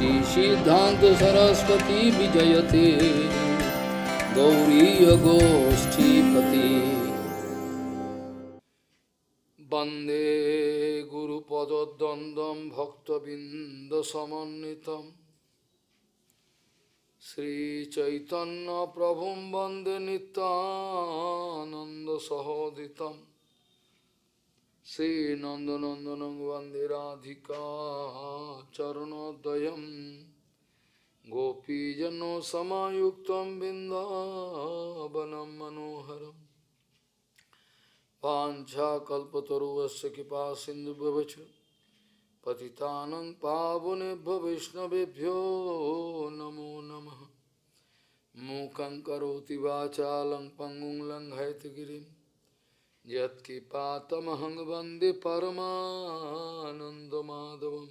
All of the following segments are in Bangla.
श्री सिद्धांत सरस्वती विजयते गौरीय गोष्ठीपति वंदे गुरुपद्वंदं भक्तबिंदसमन्वितं श्री चैतन्य प्रभुं वंदे नित्यानंद सहोदितं श्री नंदनंदनं वंदे राधिका चरणोदयं गोपीजनों समायुक्तं बिन्दावनं मनोहरम् वाञ्छाकल्पतरुवस्य कृपा सिन्धुभ्यश्च पतितानं पावनेभ्यो वैष्णवेभ्यो नमो नमः। मूकं करोति वाचालं पङ्गुं लङ्घयितगिरिं यत्कृपातमहं वन्दे परमानन्दमाधवं।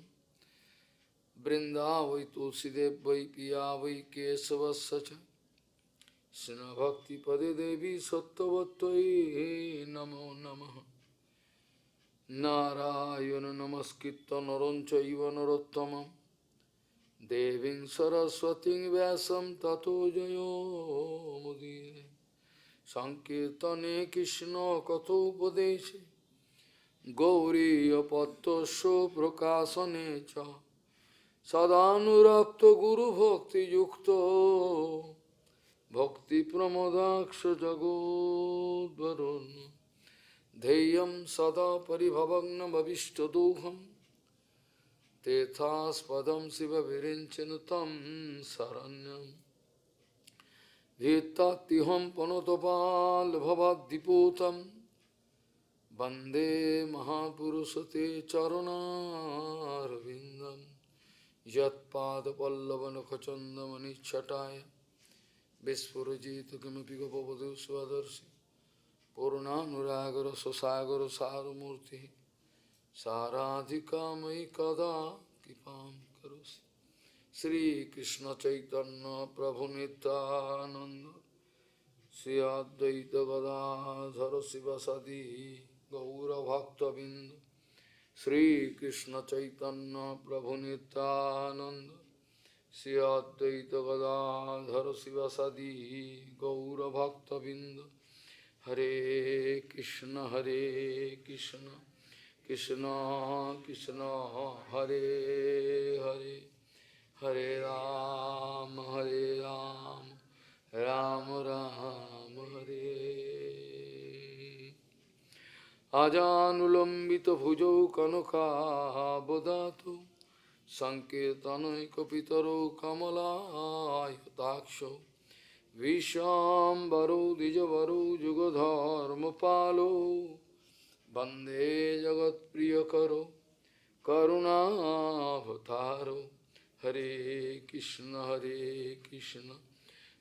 वृन्दावै तुलसीदेव वै पिया वै केशवस्य च कृष्णभक्तिपदे देवी सत्त्ववत्त्वयि नमो नमः। नारायण नमस्कृत्य नरं चैव नरोत्तमं देवीं सरस्वतीं व्यासं ततो जयो मुदीरये। संकीर्तने कृष्ण कथोपदेशे गौरीयपत्तस्य प्रकाशने च सदानुरक्तो गुरुभक्तियुक्तो भक्तिप्रमोदाक्ष जगोद्वरुन् ध्येयं सदा परिभवग्नभविष्टदोहं तेथास्पदं शिवविरिञ्चनुतं शरण्यं भीत्तात्युहं पुनतपाल्भवाद्दिपूतं वन्दे महापुरुषते चरणारविन्दं यत्पादपल्लवनखचन्दमनिच्छटाय विस्फुरजित किमपि गपवधू स्वदर्शि पूर्णानुरागर स्वसागर सारमूर्ति साराधिका मयि कदा कृपां करोसि। श्रीकृष्ण चैतन्य प्रभु नित्यानंद श्री अद्वैत गदाधर शिवसदि गौरभक्तबिंद। श्रीकृष्ण चैतन्य प्रभु नित्यानंद श्री अद्वैत गदाधर शिवसदि गौरभक्तबिंद। हरे कृष्ण कृष्ण कृष्ण हरे हरे हरे राम राम राम हरे। आजानुलंबित भुजौ कनकाबदातु संकीर्तनैकपितरौ कमलायताक्षौ विश्वाम्बरौ द्विजवरौ जुगधर्मपालो वन्दे जगत्प्रियकरो करुणावतारो। हरे कृष्ण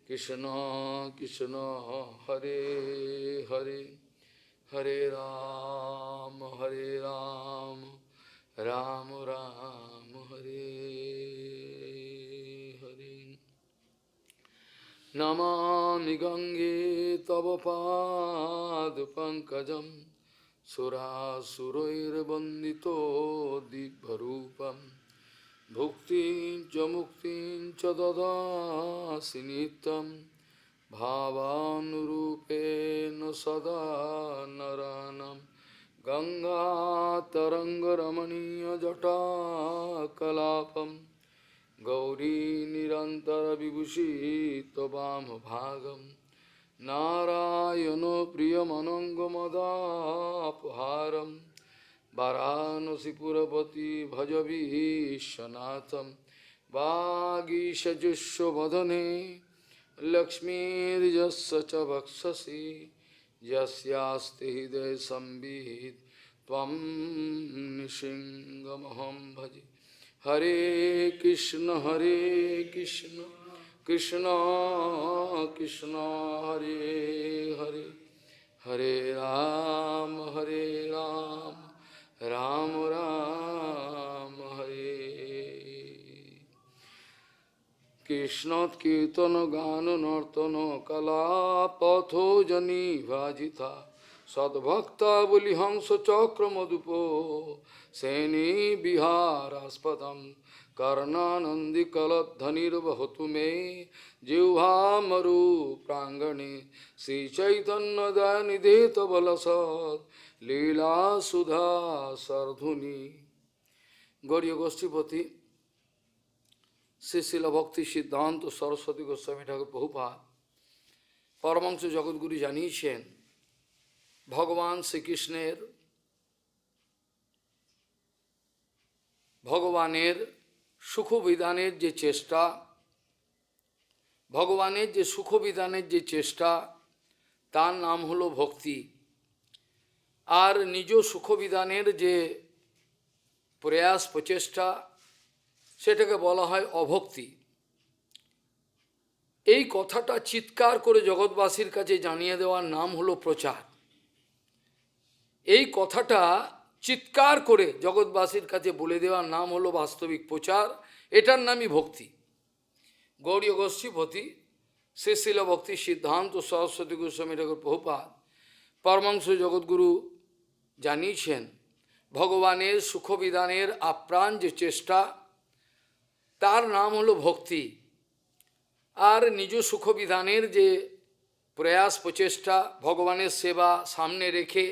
कृष्ण कृष्ण हरे हरे हरे राम राम राम हरे हरे। नमामि गंगे तव पादपङ्कजं सुरासुरैर्वन्दितो दिव्यरूपं भुक्तिं च मुक्तिं च ददासि नित्यं भावानुरूपेण सदा नरानं। गंगातरङ्गरमणीयजटाकलापं गौरी निरन्तरविभूषि त्ववामभागं नारायणो प्रियमनङ्गमदापहारं वाराणसीपुरपति भजवीशनाथं। वागीशजुष्वदने लक्ष्मीर्यस्य च वक्षसि यस्यास्ति हृदये संवित् त्वं नृसिंहमहं भजे। हरे कृष्ण कृष्ण कृष्ण हरे हरे हरे राम राम राम हरे। कृष्ण कीर्तन गान नर्तन कला पथो जनी भाजिता सद्भक्ता बलिहंस चक्रमदुपो सेनी विहारास्पदम कर्णानंदिकलध्वनिर्वहतु मे जिह्वामरु प्रांगणे श्रीचैतन्यदयानिधेत बलसत् लीला सुधा सर्धुनी। गौड़ीय गोष्ठीपति श्री शिल भक्ति सिद्धांत सरस्वती गोस्वामी ठाकुर प्रभुपाद परमहंस जगद्गुरु জানিয়েছেন ভগবান শ্রীকৃষ্ণের ভগবানের সুখবিধানের যে চেষ্টা, ভগবানের যে সুখবিধানের যে চেষ্টা তার নাম হলো ভক্তি। আর নিজ সুখবিধানের যে প্রয়াস প্রচেষ্টা সেটাকে বলা হয় অভক্তি। এই কথাটা চিৎকার করে জগৎবাসীর কাছে জানিয়ে দেওয়ার নাম হলো প্রচার। এই কথাটা চিৎকার করে জগৎবাসীর কাছে বলে দেওয়ার নাম হলো বাস্তবিক প্রচার, এটার নামই ভক্তি। গৌড়ীয় গোষ্ঠীপতি শ্রী শিল ভক্তি সিদ্ধান্ত সরস্বতী গোস্বামী ঠাকুর প্রভুপাদ পরমহংস জগৎগুরু জানিয়েছেন ভগবানের সুখবিধানের আপ্রাণ যে চেষ্টা তার নাম হলো ভক্তি। আর নিজ সুখবিধানের যে প্রয়াস প্রচেষ্টা, ভগবানের সেবা সামনে রেখে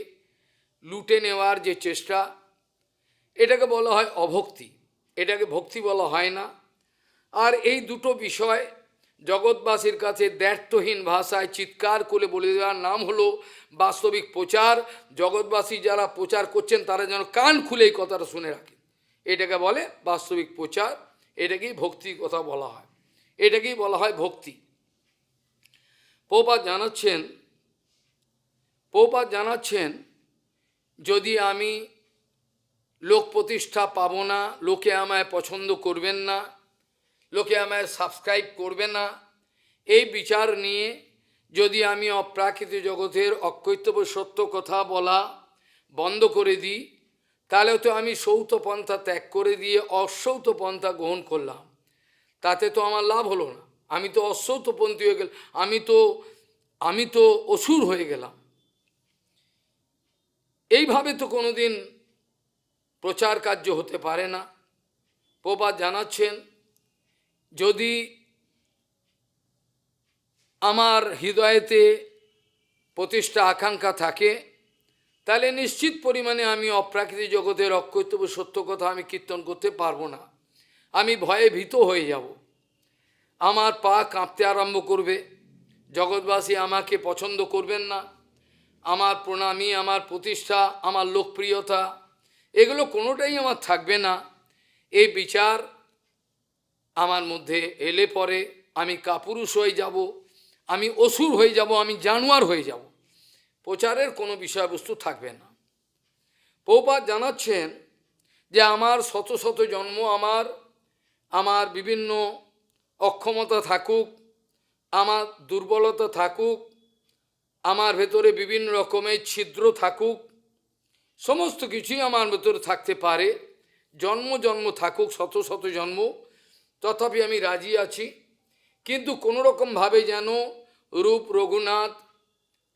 লুটে নেওয়ার যে চেষ্টা, এটাকে বলা হয় অভক্তি, এটাকে ভক্তি বলা হয় না। আর এই দুটো বিষয় জগৎবাসীর কাছে দ্ব্যর্থহীন ভাষায় চিৎকার করে বলে দেওয়ার নাম হলো বাস্তবিক প্রচার। জগৎবাসী যারা প্রচার করছেন তারা যেন কান খুলে এই কথাটা শুনে রাখে। এটাকে বলে বাস্তবিক প্রচার, এটাকেই ভক্তির কথা বলা হয়, এটাকেই বলা হয় ভক্তি। প্রভুপাদ জানাচ্ছেন যদি আমি লোক প্রতিষ্ঠা পাবো না, লোকে আমায় পছন্দ করবেন না, লোকে আমায় সাবস্ক্রাইব করবে না, এই বিচার নিয়ে যদি আমি অপ্রাকৃত জগতের অকৈতব্য সত্য কথা বলা বন্ধ করে দিই, তাহলে তো আমি সৌত পন্থা ত্যাগ করে দিয়ে অসৌত পন্থা গ্রহণ করলাম, তাতে তো আমার লাভ হলো না। আমি তো অসৌতপন্থী হয়ে গেলাম, আমি তো অসুর হয়ে গেলাম। এইভাবে তো কোনোদিন প্রচার কার্য হতে পারে না। প্রভুপাদ জানাচ্ছেন যদি আমার হৃদয়েতে প্রতিষ্ঠা আকাঙ্ক্ষা থাকে তাহলে নিশ্চিত পরিমাণে আমি অপ্রাকৃতিক জগতের অকৈতব্য সত্য কথা আমি কীর্তন করতে পারবো না। আমি ভয়ে ভীত হয়ে যাব, আমার পা কাঁপতে আরম্ভ করবে, জগৎবাসী আমাকে পছন্দ করবেন না, আমার প্রণামী, আমার প্রতিষ্ঠা, আমার লোকপ্রিয়তা এগুলো কোনোটাই আমার থাকবে না। এই বিচার আমার মধ্যে এলে পরে আমি কাপুরুষ হয়ে যাব, আমি অসুর হয়ে যাব, আমি জানোয়ার হয়ে যাব, প্রচারের কোনো বিষয়বস্তু থাকবে না। প্রভুপাদ জানাচ্ছেন যে আমার শত শত জন্ম, আমার বিভিন্ন অক্ষমতা থাকুক, আমার দুর্বলতা থাকুক, আমার ভেতরে বিভিন্ন রকমের ছিদ্র থাকুক, সমস্ত কিছুই আমার ভেতরে থাকতে পারে, জন্ম জন্ম থাকুক, শত শত জন্ম, তথাপি আমি রাজি আছি। কিন্তু কোনোরকমভাবে যেন রূপ রঘুনাথ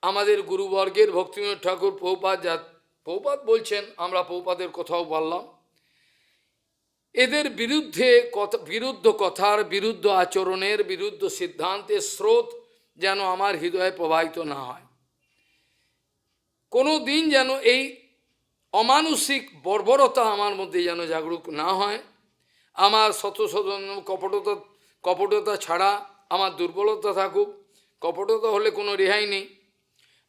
আমাদের গুরুবর্গের ভক্তিবিনোদ ঠাকুর প্রভুপাদ বলছেন, আমরা প্রভুপাদের কথাও বললাম, এদের বিরুদ্ধ কথার, বিরুদ্ধ আচরণের, বিরুদ্ধ সিদ্ধান্তের স্রোত যেন আমার হৃদয়ে প্রবাহিত না হয়। কোনো দিন যেন এই অমানসিক বর্বরতা আমার মধ্যে যেন জাগরুক না হয়। আমার শত শত কপটতা ছাড়া আমার দুর্বলতা থাকুক, কপটতা হলে কোনো রেহাই নেই,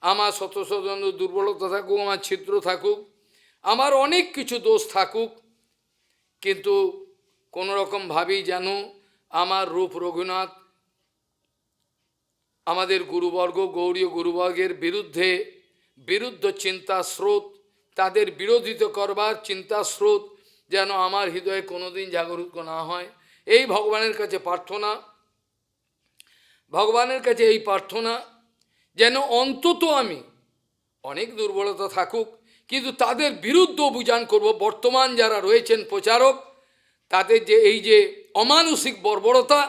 আমার শত শত দুর্বলতা থাকুক, আমার ছিদ্র থাকুক, আমার অনেক কিছু দোষ থাকুক, কিন্তু কোনোরকমভাবেই যেন আমার রূপ রঘুনাথ আমাদের গুরুবর্গ, গৌড়ীয় গুরুবর্গের বিরুদ্ধ চিন্তা স্রোত, তাদের বিরোধিতা করবার চিন্তা স্রোত যেন আমার হৃদয়ে কোনোদিন জাগরুক না হয়। এই ভগবানের কাছে প্রার্থনা, ভগবানের কাছে এই প্রার্থনা যেন অন্তত আমি, অনেক দুর্বলতা থাকুক কিন্তু তাদের বিরুদ্ধ অভিযান করব। বর্তমান যারা রয়েছেন প্রচারক, তাদের যে এই যে অমানসিক বর্বরতা,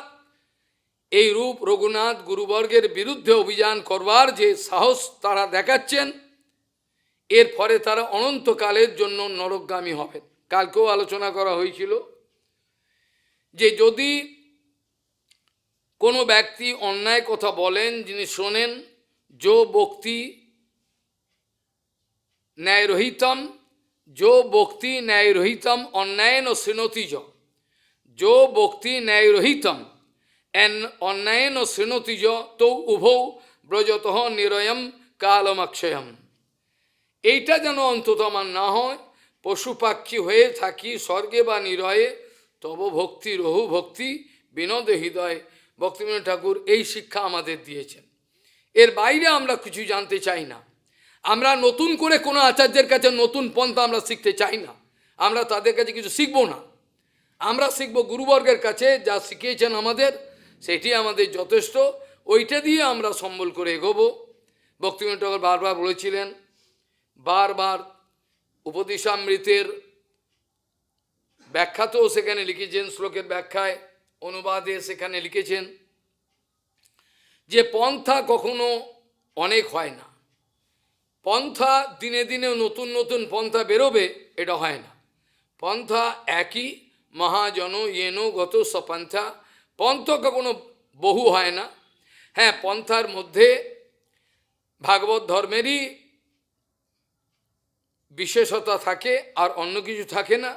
এই রূপ রঘুনাথ গুরুবর্গের বিরুদ্ধে অভিযান করবার যে সাহস তারা দেখাচ্ছেন, এর ফলে তারা অনন্তকালের জন্য নরকগামী হবেন। কালকেও আলোচনা করা হয়েছিল যে যদি কোনো ব্যক্তি অন্যায় কথা বলেন, যিনি শোনেন, যো বক্তি ন্যায়রহিতম, যো বক্তি ন্যায়রহিতম অন্যায়েন শৃণোতি যো বক্তি ন্যায়রহিতম অন্যায়েন শৃণোতি তৌ উভৌ ব্রজত নিরয়ম কালমক্ষয়ম। এইটা যেন অন্তত আমার না হয়, পশু পাখি হয়ে থাকি স্বর্গে বা নিরয়ে, তব ভক্তি রহু ভক্তি বিনোদ হৃদয়। ভক্তিবিনোদ ঠাকুর এই শিক্ষা আমাদের দিয়েছেন। এর বাইরে আমরা কিছু জানতে চাই না। আমরা নতুন করে কোনো আচার্যের কাছে নতুন পন্থা আমরা শিখতে চাই না। আমরা তাদের কাছে কিছু শিখবো না। আমরা শিখবো গুরুবর্গের কাছে যা শিখিয়েছেন আমাদের, সেটি আমাদের যথেষ্ট। ওইটা দিয়ে আমরা সম্বল করে এগোবো। ভক্তিবিনোদ ঠাকুর বারবার বলেছিলেন, বারবার উপদেশামৃতের ব্যাখ্যাতেও সেখানে লিখেছেন, শ্লোকের ব্যাখ্যায় অনুবাদে সেখানে লিখেছেন যে পন্থা কখনো অনেক হয় না। পন্থা দিনে দিনে নতুন নতুন পন্থা বেরোবে, এটা হয় না। পন্থা একই, মহাজন ইয়েন গত সপন্থা। পন্থা কখনো বহু হয় না। হ্যাঁ, পন্থার মধ্যে ভাগবত ধর্মেরই বিশেষতা থাকে, আর অন্য কিছু থাকে না।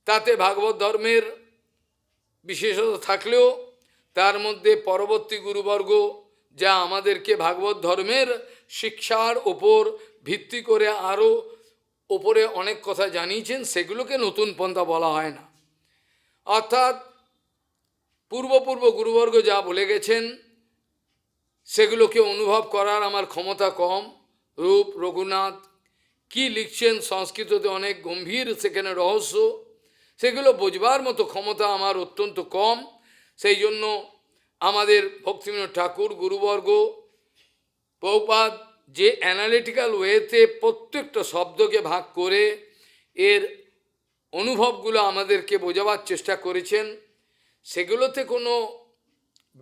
তাতে ভাগবত ধর্মের বিশেষতা থাকলেও তার মধ্যে পরবর্তী গুরুবর্গ যা আমাদেরকে ভাগবত ধর্মের শিক্ষার ওপর ভিত্তি করে আরও ওপরে অনেক কথা জানিয়েছেন, সেগুলোকে নতুন পন্থা বলা হয় না। অর্থাৎ পূর্ব গুরুবর্গ যা বলে গেছেন সেগুলোকে অনুভব করার আমার ক্ষমতা কম। রূপ রঘুনাথ কি লিখছেন সংস্কৃততে, অনেক গম্ভীর সেখানে রহস্য, সেগুলো বোঝবার মতো ক্ষমতা আমার অত্যন্ত কম। সেই জন্য আমাদের ভক্তিবিনোদ ঠাকুর গুরুবর্গ প্রভুপাদ যে অ্যানালিটিক্যাল ওয়েতে প্রত্যেকটা শব্দকে ভাগ করে এর অনুভবগুলো আমাদেরকে বোঝাবার চেষ্টা করেছেন, সেগুলোতে কোনো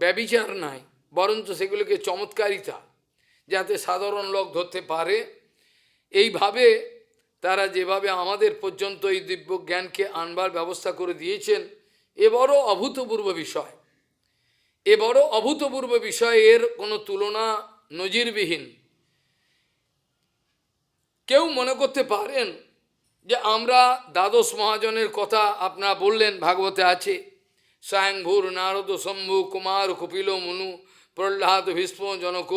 ব্যভিচার নাই, বরঞ্চ সেগুলোকে চমৎকারিতা, যাতে সাধারণ লোক ধরতে পারে। এইভাবে তারা যেভাবে আমাদের পর্যন্ত এই দিব্য জ্ঞানকে আনবার ব্যবস্থা করে দিয়েছেন, এ বড় অভূতপূর্ব বিষয়। এ বড় অভূতপূর্ব বিষয়, এর কোনো তুলনা নজিরবিহীন। কেউ মনে করতে পারেন যে আমরা দ্বাদশ মহাজনের কথা আপনারা বললেন, ভাগবতে আছে, স্বয়ংভূর নারদ শম্ভু কুমার কপিল মনু প্রহ্লাদ ভীষ্ম জনক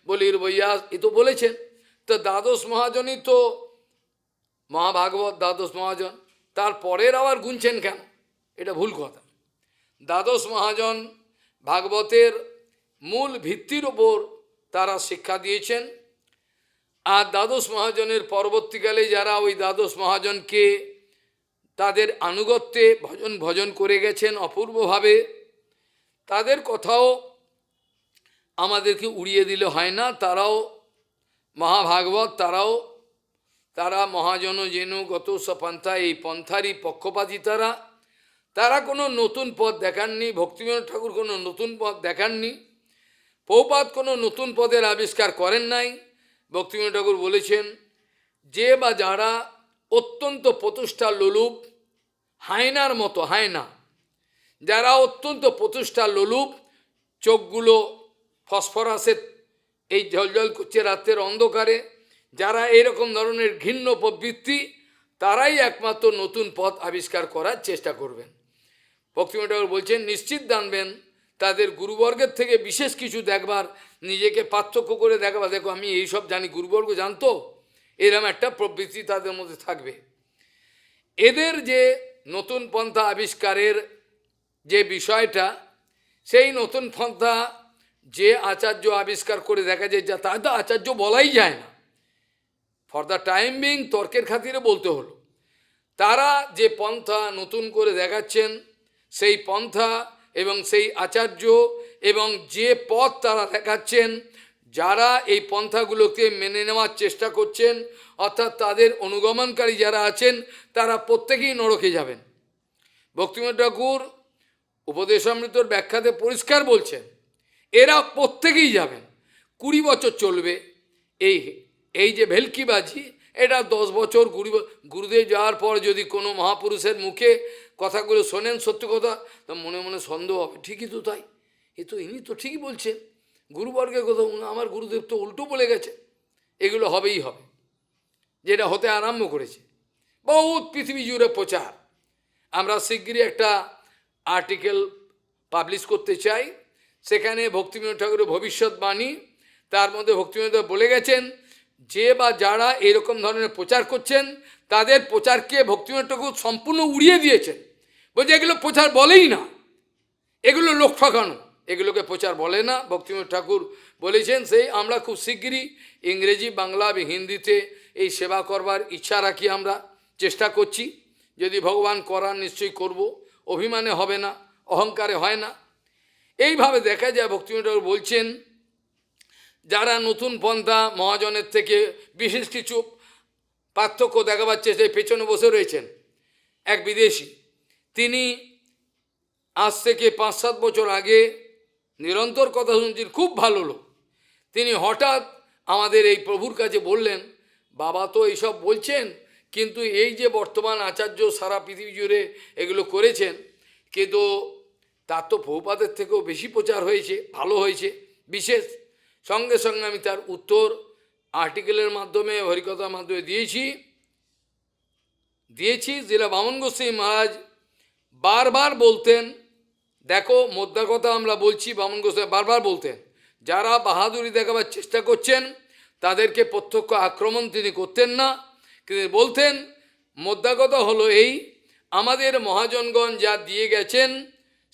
বলির বৈয়াস, এ তো বলেছেন। তো দ্বাদশ মহাজনই তো মহাভাগবত দ্বাদশ মহাজন, তার পরের আবার গুনছেন কেন? এটা ভুল কথা। দ্বাদশ মহাজন ভাগবতের মূল ভিত্তির ওপর তারা শিক্ষা দিয়েছেন। আর দ্বাদশ মহাজনের পরবর্তীকালে যারা ওই দ্বাদশ মহাজনকে তাদের আনুগত্যে ভজন করে গেছেন অপূর্বভাবে, তাদের কথাও আমাদেরকে উড়িয়ে দিলে হয় না। তারাও মহাভাগবত, তারা মহাজন যেন গত সপন্থা, এই পন্থারই পক্ষপাতী। তারা কোনো নতুন পথ দেখাননি। ভক্তিবিনোদ ঠাকুর কোনো নতুন পথ দেখাননি। প্রভুপাদ কোনো নতুন পথের আবিষ্কার করেন নাই। ভক্তিবিনোদ ঠাকুর বলেছেন, যে বা যারা অত্যন্ত প্রতিষ্ঠা লোলুপ, হায়নার মতো হায়না, যারা অত্যন্ত প্রতিষ্ঠা লোলুপ, চোখগুলো ফসফরাসের এই ঝলঝল করছে রাতের অন্ধকারে, যারা এরকম ধরনের ঘৃণ্য প্রবৃত্তি, তারাই একমাত্র নতুন পথ আবিষ্কার করার চেষ্টা করবেন। ভক্তিবিনোদ ঠাকুর বলছেন, নিশ্চিত জানবেন তাদের গুরুবর্গের থেকে বিশেষ কিছু দেখবার, নিজেকে পার্থক্য করে দেখবার, দেখো আমি এইসব জানি, গুরুবর্গ জানতো, এরকম একটা প্রবৃত্তি তাদের মধ্যে থাকবে। এদের যে নতুন পন্থা আবিষ্কারের যে বিষয়টা, সেই নতুন পন্থা যে আচার্য আবিষ্কার করে দেখা যায়, যা তা তো আচার্য বলাই যায় না, ফর দ্য টাইম বিং তর্কের খাতিরে বলতে হলো। তারা যে পন্থা নতুন করে দেখাচ্ছেন, সেই পন্থা এবং সেই আচার্য এবং যে পথ তারা দেখাচ্ছেন, যারা এই পন্থাগুলোকে মেনে নেওয়ার চেষ্টা করছেন, অর্থাৎ তাদের অনুগমনকারী যারা আছেন, তারা প্রত্যেকেই নরকে যাবেন। ভক্তিবিনোদ ঠাকুর উপদেশামৃতর ব্যাখ্যাতে পরিষ্কার বলছেন, এরা প্রত্যেকেই যাবেন। 20 বছর চলবে এই যে ভেলকিবাজি, এটা 10 বছর গুরুদেব যাওয়ার পর যদি কোনো মহাপুরুষের মুখে কথাগুলো শোনেন সত্য কথা, তো মনে মনে সন্দেহ হবে, ঠিকই তো তাই, ইনি তো ঠিকই বলছেন, গুরুবর্গের কথা, আমার গুরুদেব তো উল্টো বলে গেছে। এগুলো হবেই হবে, যেটা হতে আরম্ভ করেছে। বহুত পৃথিবী জুড়ে প্রচার। আমরা শিগগিরই একটা আর্টিকেল পাবলিশ করতে চাই, সেখানে ভক্তিবিনোদ ঠাকুরের ভবিষ্যৎবাণী, তার মধ্যে ভক্তিবিনোদ বলে গেছেন যে বা যারা এরকম ধরনের প্রচার করছেন তাদের প্রচারকে ভক্তিবিনোদ ঠাকুর সম্পূর্ণ উড়িয়ে দিয়েছেন। বলছে এগুলো প্রচার বলেই না, এগুলো লোক ঠকানো, এগুলোকে প্রচার বলে না। ভক্তিবিনোদ ঠাকুর বলেছেন, সেই আমরা খুব শিগগিরই ইংরেজি, বাংলা, হিন্দিতে এই সেবা করবার ইচ্ছা রাখি, আমরা চেষ্টা করছি। যদি ভগবান করার নিশ্চয়ই করব, অভিমানে হবে না, অহংকারে হয় না। এইভাবে দেখা যায় ভক্তিবিনোদ ঠাকুর বলছেন, যারা নতুন পন্থা মহাজনের থেকে বিশেষ কিছু পার্থক্য দেখাবার চেষ্টায় পেছনে বসে রয়েছেন এক বিদেশি, তিনি আজ থেকে 5-7 বছর আগে নিরন্তর কথা শুনছেন, খুব ভালো লোক। তিনি হঠাৎ আমাদের এই প্রভুর কাছে বললেন, বাবা তো এইসব বলছেন, কিন্তু এই যে বর্তমান আচার্য সারা পৃথিবী জুড়ে এগুলো করেছেন, কিন্তু তার তো প্রভুপাদের থেকেও বেশি প্রচার হয়েছে, ভালো হয়েছে বিশেষ। সঙ্গে সঙ্গে আমি তার উত্তর আর্টিকেলের মাধ্যমে, হরিকথার মাধ্যমে দিয়েছি। যেটা বামন গোস্বামী মহারাজ বারবার বলতেন, দেখো মোদ্দা কথা আমরা বলছি, বামন গোস্বামী বারবার বলতেন, যারা বাহাদুরি দেখাবার চেষ্টা করছেন তাদেরকে প্রত্যক্ষ আক্রমণ তিনি করতেন না, কিন্তু বলতেন মোদ্দা কথা হলো এই, আমাদের মহাজনগণ যা দিয়ে গেছেন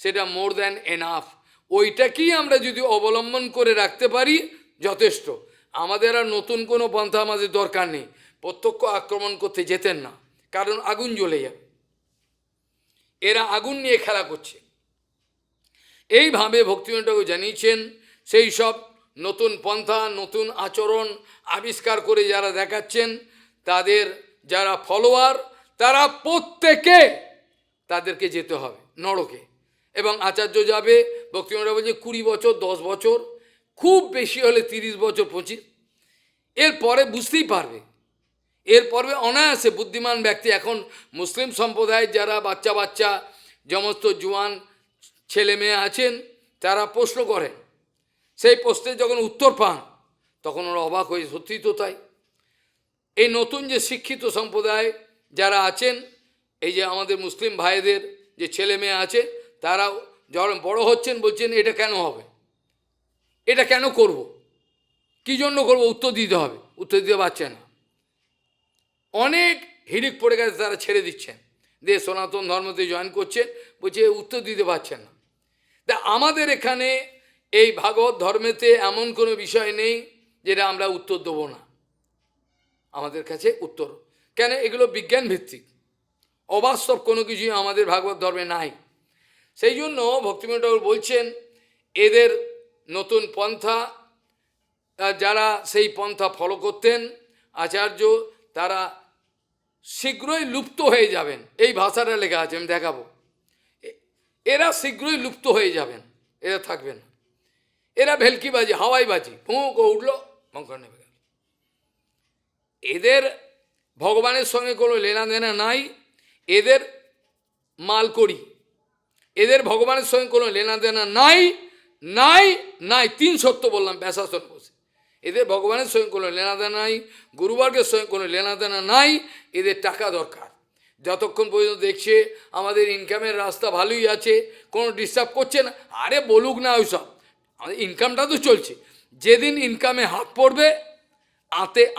সেটা মোর দ্যান এনাফ, ওইটাকেই আমরা যদি অবলম্বন করে রাখতে পারি যথেষ্ট, আমাদের আর নতুন কোনো পন্থা আমাদের দরকার নেই। প্রত্যক্ষ আক্রমণ করতে যেতেন না, কারণ আগুন জ্বলে যাবে, এরা আগুন নিয়ে খেলা করছে। এইভাবে ভক্তিবিনোদ ঠাকুর জানিয়েছেন, সেই সব নতুন পন্থা, নতুন আচরণ আবিষ্কার করে যারা দেখাচ্ছেন, তাদের যারা ফলোয়ার, তারা প্রত্যেকে তাদেরকে যেতে হবে নরকে। এবং আচার্য যাবে, ভক্তিবিনোদ ঠাকুর বলছে 20 বছর, 10 বছর, খুব বেশি হলে 30 বছর, 25, এরপরে বুঝতেই পারবে, এরপরে অনায়াসে বুদ্ধিমান ব্যক্তি। এখন মুসলিম সম্প্রদায়ের যারা বাচ্চা বাচ্চা সমস্ত জোয়ান ছেলে মেয়ে আছেন, তারা প্রশ্ন করেন, সেই প্রশ্নের যখন উত্তর পান তখন ওরা অবাক হয়ে, সত্যিই তো তাই। এই নতুন যে শিক্ষিত সম্প্রদায় যারা আছেন, এই যে আমাদের মুসলিম ভাইদের যে ছেলে মেয়ে আছে, তারা যখন বড় হচ্ছেন বলছেন এটা কেন হবে, এটা কেন করব, কী জন্য করব, উত্তর দিতে হবে, উত্তর দিতে পারছে না। অনেক হিড়িক পড়ে গেছে, তারা ছেড়ে দিচ্ছেন, দিয়ে সনাতন ধর্মতে জয়েন করছেন, বলছে উত্তর দিতে পারছেন না। তা আমাদের এখানে এই ভাগবত ধর্মেতে এমন কোনো বিষয় নেই যেটা আমরা উত্তর দেবো না, আমাদের কাছে উত্তর, কেন এগুলো বিজ্ঞান ভিত্তিক, অবাস্তব কোনো কিছুই আমাদের ভাগবত ধর্মে নাই। সেই জন্য ভক্তিবিনোদ ঠাকুর বলছেন, এদের নতুন পন্থা, যারা সেই পন্থা ফলো করতেন আচার্য, তারা শীঘ্রই লুপ্ত হয়ে যাবেন। এই ভাষাটা লেখা আছে, আমি দেখাবো, এরা শীঘ্রই লুপ্ত হয়ে যাবেন, এরা থাকবেন, এরা ভেলকিবাজি, হাওয়াইবাজি, ফুঁক উঠলো বঙ্কর নেমে গেল, এদের ভগবানের সঙ্গে কোনো লেনা দেনা নাই, এদের মাল করি, এদের ভগবানের সঙ্গে কোনো লেনা দেনা নাই, নাই নাই, 3 সত্য বললাম ব্যাসাসন বসে, এদের ভগবানের সঙ্গে কোনো লেনাদেনা নাই, গুরুবর্গের সঙ্গে কোনো লেনাদেনা নাই, এদের টাকা দরকার। যতক্ষণ পর্যন্ত দেখছে আমাদের ইনকামের রাস্তা ভালোই আছে, কোনো ডিস্টার্ব করছে না, আরে বলুক না ওইসব, আমাদের ইনকামটা তো চলছে, যেদিন ইনকামে হাত পড়বে,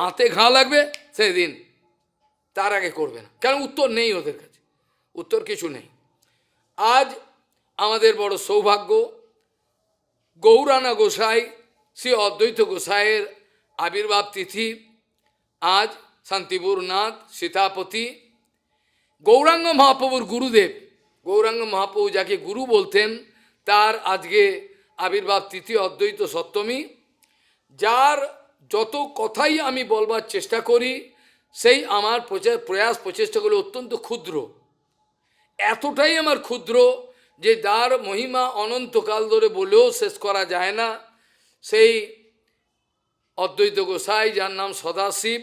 আতে ঘা লাগবে, সেদিন, তার আগে করবে না, কারণ উত্তর নেই ওদের কাছে, উত্তর কিছু নেই। আজ আমাদের বড় সৌভাগ্য, গৌরানা গোসাই শ্রী অদ্বৈত গোসাইয়ের আবির্ভাব তিথি আজ, শান্তিপুরনাথ সীতাপতি, গৌরাঙ্গ মহাপ্রভুর গুরুদেব, গৌরাঙ্গ মহাপ্রভু যাকে গুরু বলতেন, তার আজকে আবির্ভাব তিথি, অদ্বৈত সপ্তমী। যার যত কথাই আমি বলবার চেষ্টা করি, সেই আমার প্রয়াস প্রচেষ্টাগুলো অত্যন্ত ক্ষুদ্র, এতটাই আমার ক্ষুদ্র যে যার মহিমা অনন্তকাল ধরে বলেও শেষ করা যায় না। সেই অদ্বৈত গোসাই, যার নাম সদাশিব,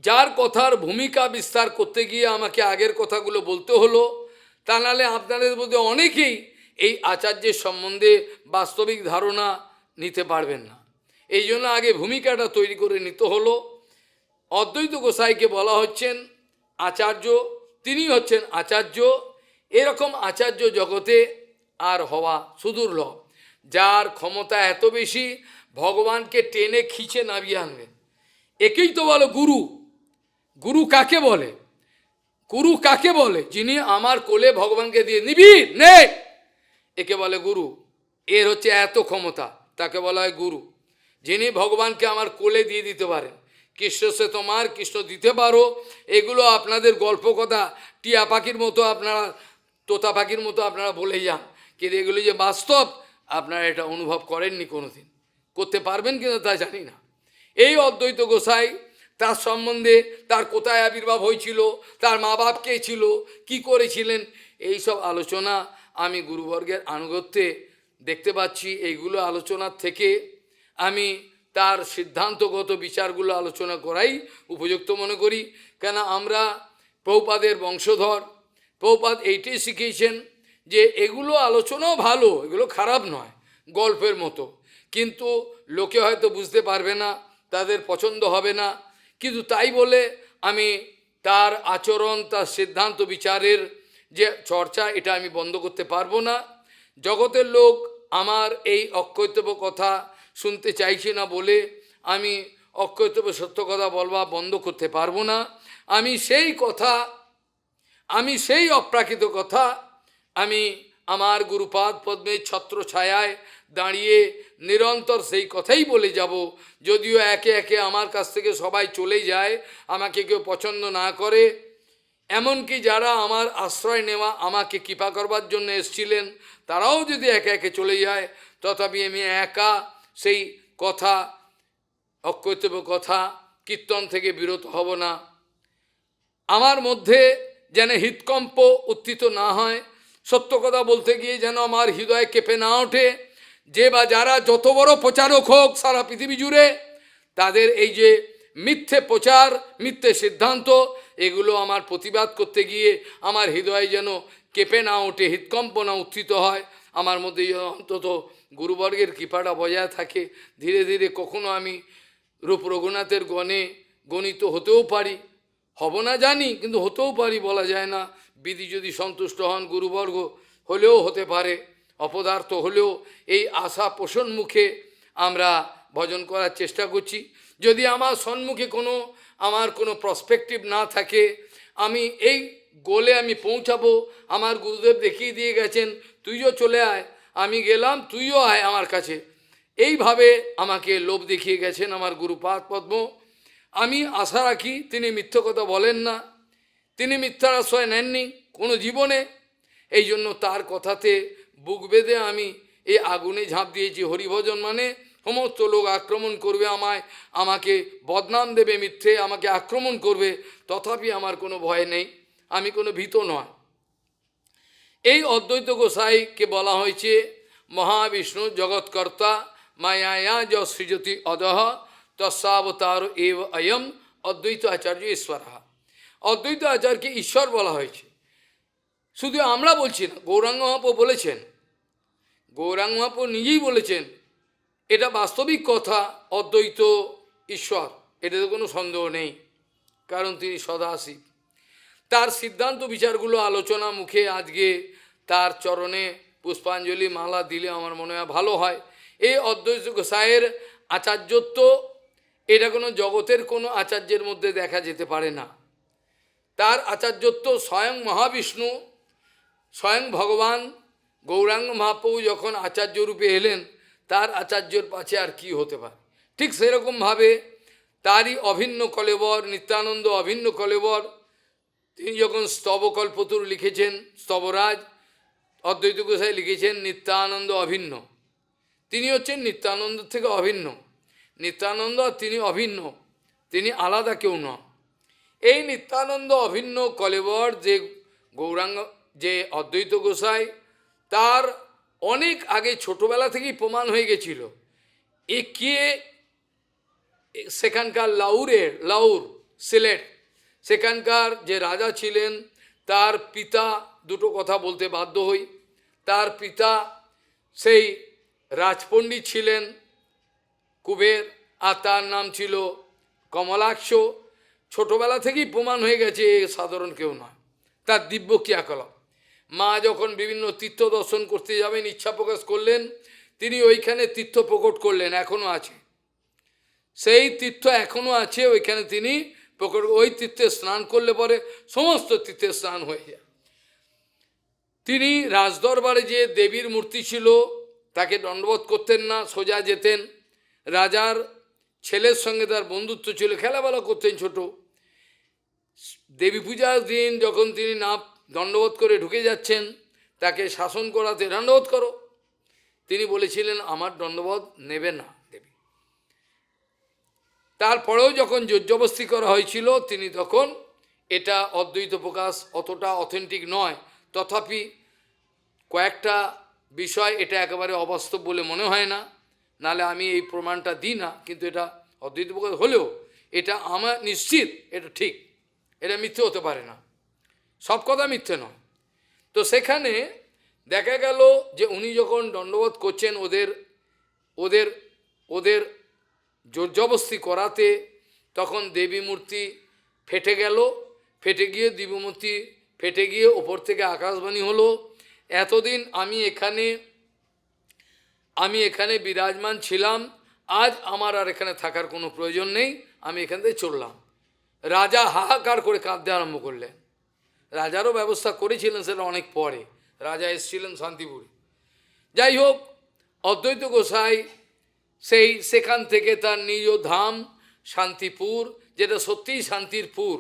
যার কথার ভূমিকা বিস্তার করতে গিয়ে আমাকে আগের কথাগুলো বলতে হলো, তা নাহলে আপনাদের মধ্যে অনেকেই এই আচার্যের সম্বন্ধে বাস্তবিক ধারণা নিতে পারবেন না। এই জন্য আগে ভূমিকাটা তৈরি করে নিতে হলো। অদ্বৈত গোসাইকে বলা হচ্ছেন আচার্য, তিনি হচ্ছেন আচার্য। এরকম আচার্য জগতে আর হওয়া সুদূর্লভ, যার ক্ষমতা এত বেশি ভগবানকে টেনে খিঁচে নামিয়ে আনবেন। একেই তো বলো গুরু। গুরু কাকে বলে? গুরু কাকে বলে? যিনি আমার কোলে ভগবানকে দিয়ে নিবি নে, একে বলে গুরু। এর হচ্ছে এত ক্ষমতা, তাকে বলা হয় গুরু। যিনি ভগবানকে আমার কোলে দিয়ে দিতে পারেন। কৃষ্ণ সে তোমার, কৃষ্ণ দিতে পারো, এগুলো আপনাদের গল্প কথা, টিয়া পাখির মতো আপনারা, তোতা পাখির মতো আপনারা বলে যান, কিন্তু এগুলো যে বাস্তব আপনারা এটা অনুভব করেননি কোনোদিন, করতে পারবেন কিনা তা জানি না। এই অদ্বৈত গোসাই, তার সম্বন্ধে, তার কোথায় আবির্ভাব হয়েছিল, তার মা বাপ কে ছিল, কী করেছিলেন, এই সব আলোচনা আমি গুরুবর্গের আনুগত্যে দেখতে পাচ্ছি। এইগুলো আলোচনার থেকে আমি তার সিদ্ধান্তগত বিচারগুলো আলোচনা করাই উপযুক্ত মনে করি। কেন আমরা প্রভুপাদের বংশধর, প্রভুপাদ এইটাই শিখিয়েছেন যে এগুলো আলোচনাও ভালো, এগুলো খারাপ নয়, গল্পের মতো, কিন্তু লোকে হয়তো বুঝতে পারবে না, তাদের পছন্দ হবে না, কিন্তু তাই বলে আমি তার আচরণ, তার সিদ্ধান্ত বিচারের যে চর্চা, এটা আমি বন্ধ করতে পারবো না। জগতের লোক আমার এই অকৈতব্য কথা শুনতে চাইছে না বলে আমি অকৈতব্য সত্য কথা বলবা বন্ধ করতে পারবো না। আমি সেই কথা, আমি সেই অপ্রাকৃত কথা আমি আমার গুরুপাদ পদ্মের ছত্র ছায়ায় দাঁড়িয়ে নিরন্তর সেই কথাই বলে যাব। যদিও একে একে আমার কাছ থেকে সবাই চলে যায়, আমাকে কেউ পছন্দ না করে, এমনকি যারা আমার আশ্রয় নেওয়া, আমাকে কৃপা করবার জন্য এসেছিলেন, তারাও যদি একে একে চলে যায়, তথাপি আমি একা সেই কথা, অকৈতব্য কথা, কীর্তন থেকে বিরত হব না। আমার মধ্যে যেন হৃৎকম্প উত্থিত না হয়, সত্য কথা বলতে গিয়ে যেন আমার হৃদয় কেঁপে না ওঠে। যে বা যারা যত বড় প্রচারক হোক সারা পৃথিবী জুড়ে, তাদের এই যে মিথ্যে প্রচার, মিথ্যে সিদ্ধান্ত, এগুলো আমার প্রতিবাদ করতে গিয়ে আমার হৃদয় যেন কেঁপে না ওঠে, হৃৎকম্প না উত্থিত হয়, আমার মধ্যে অন্তত গুরুবর্গের কৃপাটা বজায় থাকে। ধীরে ধীরে কখনো আমি রূপ রঘুনাথের গণে গণিত হতেও পারি, হব না জানি, কিন্তু হতেও পারি, বলা যায় না। বিধি যদি সন্তুষ্ট হন, গুরুবর্গ হলেও হতে পারে, অপদার্থ হলেও এই আশা পোষণ মুখে আমরা ভজন করার চেষ্টা করছি। যদি আমার সম্মুখে আমার কোনো প্রসপেক্টিভ না থাকে, আমি এই গোলে আমি পৌঁছাবো, আমার গুরুদেব দেখিয়ে দিয়ে গেছেন, তুইও চলে আয়, আমি গেলাম, তুইও আয় আমার কাছে, এইভাবে আমাকে লোভ দেখিয়ে গেছেন আমার গুরুপাদ পদ্ম। আমি আশা রাখি তিনি মিথ্যে কথা বলেন না, তিনি মিথ্যার আশ্রয় নেননি কোনো জীবনে। এই জন্য তার কথাতে বুক বেঁধে আমি এই আগুনে ঝাঁপ দিয়েছি। হরিভজন মানে সমস্ত লোক আক্রমণ করবে আমায়, আমাকে বদনাম দেবে, মিথ্যে আমাকে আক্রমণ করবে, তথাপি আমার কোনো ভয় নেই, আমি কোনো ভীত নয়। এই অদ্বৈত গোসাইকে বলা হয়েছে মহাবিষ্ণু জগৎকর্তা, মায়া য সৃজতি অদহ তস্যাবতার এব অয়ম অদ্বৈত আচার্য ঈশ্বর। অদ্বৈত আচার্যকে ঈশ্বর বলা হয়েছে। শুধু আমরা বলছি না, গৌরাঙ্গ মহাপ্রভু বলেছেন, গৌরাঙ্গ মহাপ্রভু নিজেই বলেছেন, এটা বাস্তবিক কথা, অদ্বৈত ঈশ্বর, এটাতে কোনো সন্দেহ নেই, কারণ তিনি সদাশিব। তার সিদ্ধান্ত বিচারগুলো আলোচনা মুখে আজকে তার চরণে পুষ্পাঞ্জলি মালা দিলে আমার মনে হয় ভালো হয়। এই অদ্বৈত গোসাইয়ের আচার্যত্ব, এটা কোনো জগতের কোনো আচার্যের মধ্যে দেখা যেতে পারে না। তার আচার্যত্ব স্বয়ং মহাবিষ্ণু, স্বয়ং ভগবান গৌরাঙ্গ মহাপ্রভু যখন আচার্য রূপে এলেন, তার আচার্যর পাছে আর কি হতে পারে। ঠিক সেরকমভাবে তারই অভিন্ন কলেবর নিত্যানন্দ, অভিন্ন কলেবর, তিনি যখন স্তবকল্পতরু লিখেছেন, স্তবরাজ অদ্বৈত গোসাই লিখেছেন নিত্যানন্দ অভিন্ন, তিনি হচ্ছেন নিত্যানন্দ থেকে অভিন্ন। নিত্যানন্দ তিনি অভিন্ন, তিনি আলাদা কেউ নন। এই নিত্যানন্দ অভিন্ন কলেবর যে গৌরাঙ্গ, যে অদ্বৈত গোসাই, তার অনেক আগে ছোটবেলা থেকেই প্রমাণ হয়ে গেছিল এ কে সেখানকার লাউর সিলেট, সেখানকার যে রাজা ছিলেন তার পিতা, দুটো কথা বলতে বাধ্য হই, তার পিতা সেই রাজপণ্ডিত ছিলেন কুবের, আর তার নাম ছিল কমলাক্ষ। ছোটবেলা থেকেই প্রমাণ হয়ে গেছে এ সাধারণ কেউ নয়, তার দিব্য ক্রিয়াকলাপ। মা যখন বিভিন্ন তীর্থ দর্শন করতে যাবেন ইচ্ছা প্রকাশ করলেন, তিনি ওইখানে তীর্থ প্রকট করলেন, এখনও আছে সেই তীর্থ, এখনও আছে ওইখানে তিনি প্রকট। ওই তীর্থে স্নান করলে পরে সমস্ত তীর্থে স্নান হয়ে যায়। তিনি রাজদরবারে যে দেবীর মূর্তি ছিল তাকে দণ্ডবোধ করতেন না, সোজা যেতেন। রাজার ছেলের সঙ্গে তার বন্ধুত্ব ছিল, খেলাবেলা করতেন ছোট। দেবী পূজার দিন যখন তিনি না দণ্ডবোধ করে ঢুকে যাচ্ছেন, তাকে শাসন করাতে, দণ্ডবোধ করো, তিনি বলেছিলেন আমার দণ্ডবোধ নেবে না দেবী। তারপরেও যখন জোরজবস্তি করা হয়েছিল, তিনি তখন, এটা অদ্বৈত প্রকাশ অতটা অথেন্টিক নয়, তথাপি কয়েকটা বিষয় এটা একেবারে অবাস্তব বলে মনে হয় না, নালে আমি এই প্রমাণটা দিই না, কিন্তু এটা অদ্বৈত প্রকাশ হলেও এটা আমার নিশ্চিত এটা ঠিক, এটা মিথ্যে হতে পারে না, সব কথা মিথ্যে নয়। তো সেখানে দেখা গেল যে উনি যখন দণ্ডবোধ করছেন ওদের ওদের ওদের জোরজবস্তি করাতে, তখন দেবী মূর্তি ফেটে গেল, ফেটে গিয়ে দেবী মূর্তি ফেটে গিয়ে ওপর থেকে আকাশবাণী হলো, এতদিন আমি এখানে বিরাজমান ছিলাম, আজ আমার আর এখানে থাকার কোনো প্রয়োজন নেই, আমি এখান থেকে চললাম। রাজা হাহাকার করে কাঁদতে আরম্ভ করলেন। রাজারও ব্যবস্থা করেছিলেন সেটা অনেক পরে, রাজা এসেছিলেন শান্তিপুরে। যাই হোক, অদ্বৈত গোসাই সেখান থেকে তার নিজ ধাম শান্তিপুর, যেটা সত্যিই শান্তির পুর,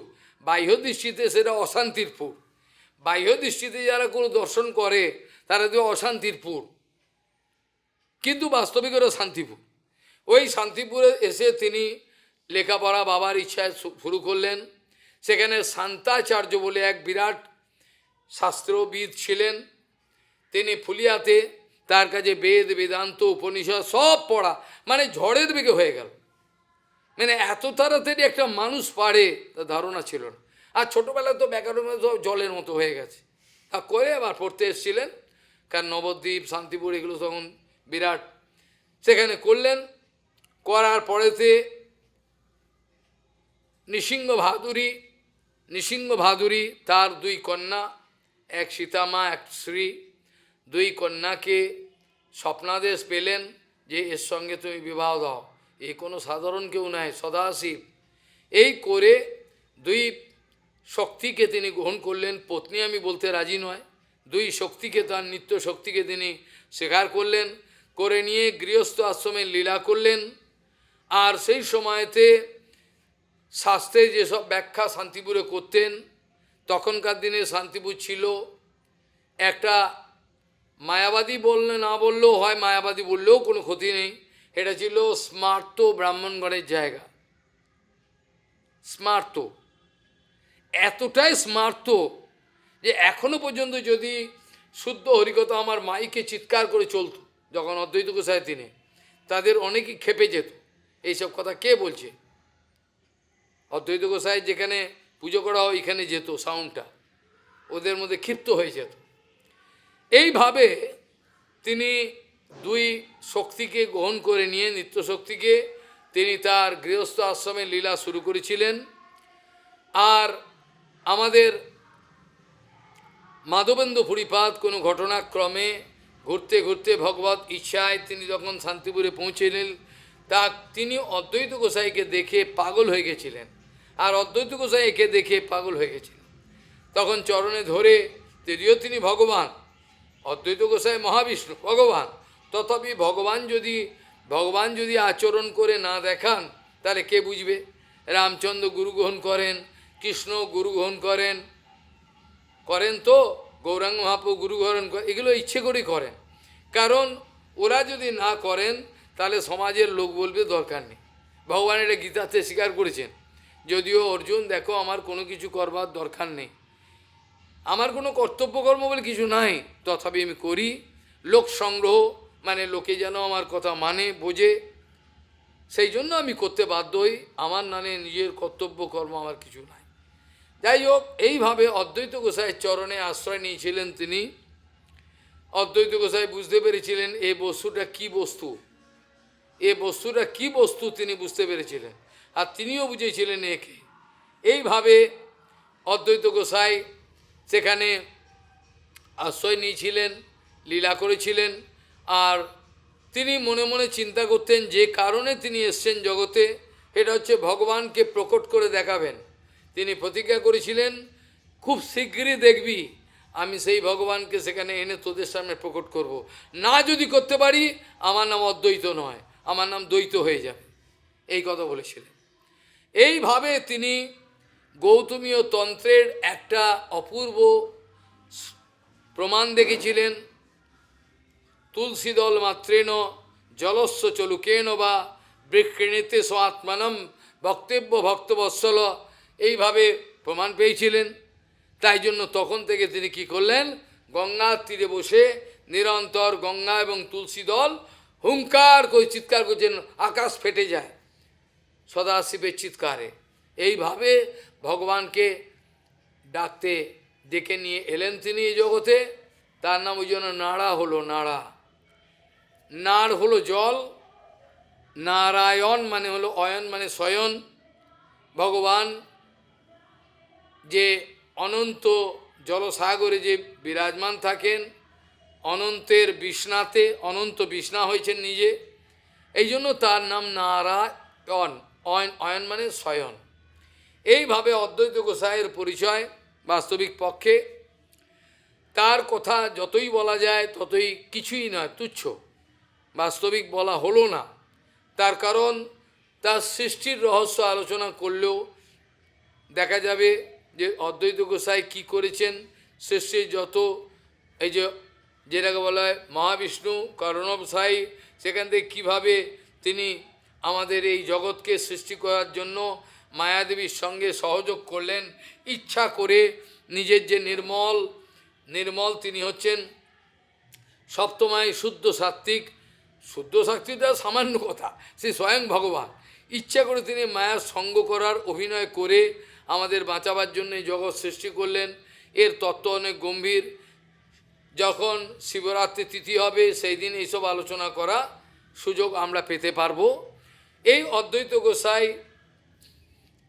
বাহ্য দৃষ্টিতে সেটা অশান্তির পুর। বাহ্য দৃষ্টিতে যারা কোনো দর্শন করে তারা তো অশান্তির পুর, কিন্তু বাস্তবিক ওরা শান্তিপুর। ওই শান্তিপুরে এসে তিনি লেখাপড়া বাবার ইচ্ছায় শুরু করলেন। সেখানে শান্তাচার্য বলে এক বিরাট শাস্ত্রবিদ ছিলেন, তিনি ফুলিয়াতে, তার কাছে বেদ বেদান্ত উপনিষদ সব পড়া, মানে ঝড়ের বেগে হয়ে গেল। মানে এত তাড়াতাড়ি একটা মানুষ পারে তার ধারণা ছিল না। আর ছোটোবেলায় তো ব্যাকরণ সব জলের মতো হয়ে গেছে, আর করে আবার পড়তে এসেছিলেন, কারণ নবদ্বীপ শান্তিপুর এগুলো তখন বিরাট। সেখানে করলেন, করার পরেতে নৃসিংহ ভাদুরী তার দুই কন্যা, এক সীতামা এক শ্রী, দুই কন্যাকে স্বপ্নাদেশ পেলেন যে এর সঙ্গে তুমি বিবাহ দাও, এ কোনো সাধারণ কেউ নয়, সদাশিব। এই করে দুই শক্তিকে তিনি গ্রহণ করলেন, পত্নী আমি বলতে রাজি নয়, দুই শক্তিকে, তার নিত্য শক্তিকে তিনি স্বীকার করলেন, করে নিয়ে গৃহস্থ আশ্রমে লীলা করলেন। আর সেই সময়তে শাস্ত্রের যেসব ব্যাখ্যা শান্তিপুরে করতেন, তখনকার দিনে শান্তিপুর ছিল একটা, মায়াবাদী বললে না বললেও হয়, মায়াবাদী বললেও কোনো ক্ষতি নেই, এটা ছিল স্মার্ত ব্রাহ্মণগণের জায়গা। স্মার্ত, এতটাই স্মার্ত যে এখনো পর্যন্ত যদি শুদ্ধ হরিকথা আমার মাইকে চিৎকার করে চলত, যখন অদ্বৈত গোসাই তিনি, তাদের অনেকেই খেপে যেত, এইসব কথা কে বলছে। অদ্বৈত গোসাই যেখানে পুজো করা হয় এখানে যেত সাউন্ডটা, ওদের মধ্যে ক্ষিপ্ত হয়ে যেত। এইভাবে তিনি দুই শক্তিকে গ্রহণ করে নিয়ে, নিত্য শক্তিকে, তিনি তার গৃহস্থ আশ্রমে লীলা শুরু করেছিলেন। আর আমাদের মাধবেন্দ্র পুরীপাদ কোনো ঘটনাক্রমে ঘুরতে ঘুরতে ভগবত ইচ্ছায় তিনি যখন শান্তিপুরে পৌঁছলেন, তিনি অদ্বৈত গোসাইকে দেখে পাগল হয়ে গেছিলেন, আর অদ্বৈত গোসাই একে দেখে পাগল হয়ে গেছিলেন। তখন চরণে ধরে, যদিও তিনি ভগবান, অদ্বৈত গোসাই মহাবিষ্ণু ভগবান, তথাপি ভগবান যদি আচরণ করে না দেখান তাহলে কে বুঝবে। রামচন্দ্র গুরু গ্রহণ করেন, কৃষ্ণ গুরু গ্রহণ করেন তো গৌরাঙ্গ মহাপ্রভু গুরু গ্রহণ করেন, এগুলো ইচ্ছে করেই করেন, কারণ ওরা যদি না করেন তাহলে সমাজের লোক বলবে দরকার নেই। ভগবান এটা গীতাতে স্বীকার করেছেন, যদিও অর্জুন দেখো আমার কোনো কিছু করবার দরকার নেই, আমার কোনো কর্তব্যকর্ম বলে কিছু নাই, তথাপি আমি করি লোক সংগ্রহ, মানে লোকে যেন আমার কথা মানে বোঝে, সেই জন্য আমি করতে বাধ্য হই, আমার নামে নিজের কর্তব্য কর্ম আমার কিছু নাই। যাই হোক, এইভাবে অদ্বৈত গোসাইয়ের চরণে আশ্রয় নিয়েছিলেন তিনি। অদ্বৈত গোসাই বুঝতে পেরেছিলেন এই বস্তুটা কি বস্তু, এই বস্তুটা কি বস্তু তিনি বুঝতে পেরেছিলেন, আর তিনিও বুঝেছিলেন একে। এইভাবে অদ্বৈত গোসাই সেখানে আশ্রয় নিয়েছিলেন, লীলা করেছিলেন। আর তিনি মনে মনে চিন্তা করতেন যে কারণে তিনি এসছেন জগতে, এটা হচ্ছে ভগবানকে প্রকট করে দেখাবেন। তিনি প্রতিজ্ঞা করেছিলেন, খুব শীঘ্রই দেখবি আমি সেই ভগবানকে সেখানে এনে তোদের সামনে প্রকট করব। না যদি করতে পারি, আমার নাম অদ্বৈত নয়, আমার নাম দ্বৈত হয়ে যাবে, এই কথা বলেছিলেন। এইভাবে তিনি গৌতমীয় তন্ত্রের একটা অপূর্ব প্রমাণ দেখেছিলেন। তুলসী দল মাত্রেন জলস্ব চলুকেন বা বৃক্ষণীতে স্বাত্মানম বক্তব্য ভক্তবৎসল, এইভাবে প্রমাণ পেয়েছিলেন। তাই জন্য তখন থেকে তিনি কি করলেন, গঙ্গার তীরে বসে নিরন্তর গঙ্গা এবং তুলসী দল হুঙ্কার করে চিৎকার করছেন, আকাশ ফেটে যায় সদাশিবের চিৎকারে। এইভাবে ভগবানকে ডাকতে ডেকে নিয়ে এলেন তিনি এই জগতে। তার নাম ওই জন্য নাড়া হলো, নাড়া। নাড় হলো জল, নারায়ণ মানে হলো অয়ন মানে শয়ন। ভগবান যে অনন্ত জলসাগরে যে বিরাজমান থাকেন, অনন্তের বিষ্ণাতে, অনন্ত বিষ্ণা হয়েছেন নিজে, এই জন্য তার নাম নারায়ণ। অয়ন, অয়ন মানে শয়ন। এইভাবে অদ্বৈত গোসাইয়ের পরিচয় বাস্তবিক পক্ষে। তার কথা যতই বলা যায় ততই কিছুই নয়, তুচ্ছ, বাস্তবিক বলা হলো না। তার কারণ তার সৃষ্টির রহস্য আলোচনা করলেও দেখা যাবে যে অদ্বৈত গোসাই কী করেছেন। সৃষ্টির যত এই যে যেটাকে বলা হয় মহাবিষ্ণু কারণবসাই, সেখান থেকে কীভাবে তিনি আমাদের এই জগৎকে সৃষ্টি করার জন্য মায়াদেবীর সঙ্গে সহযোগ করলেন ইচ্ছা করে। নিজের যে নির্মল তিনি হচ্ছেন সপ্তমায় শুদ্ধ সাত্ত্বিক। শুদ্ধ সাত্ত্বিকটা সামান্য কথা, সে স্বয়ং ভগবান। ইচ্ছা করে তিনি মায়ার সঙ্গ করার অভিনয় করে আমাদের বাঁচাবার জন্য এই জগৎ সৃষ্টি করলেন। এর তত্ত্ব অনেক গম্ভীর। যখন শিবরাত্রি তিথি হবে সেই দিন এইসব আলোচনা করা সুযোগ আমরা পেতে পারব। এই অদ্বৈত গোসাই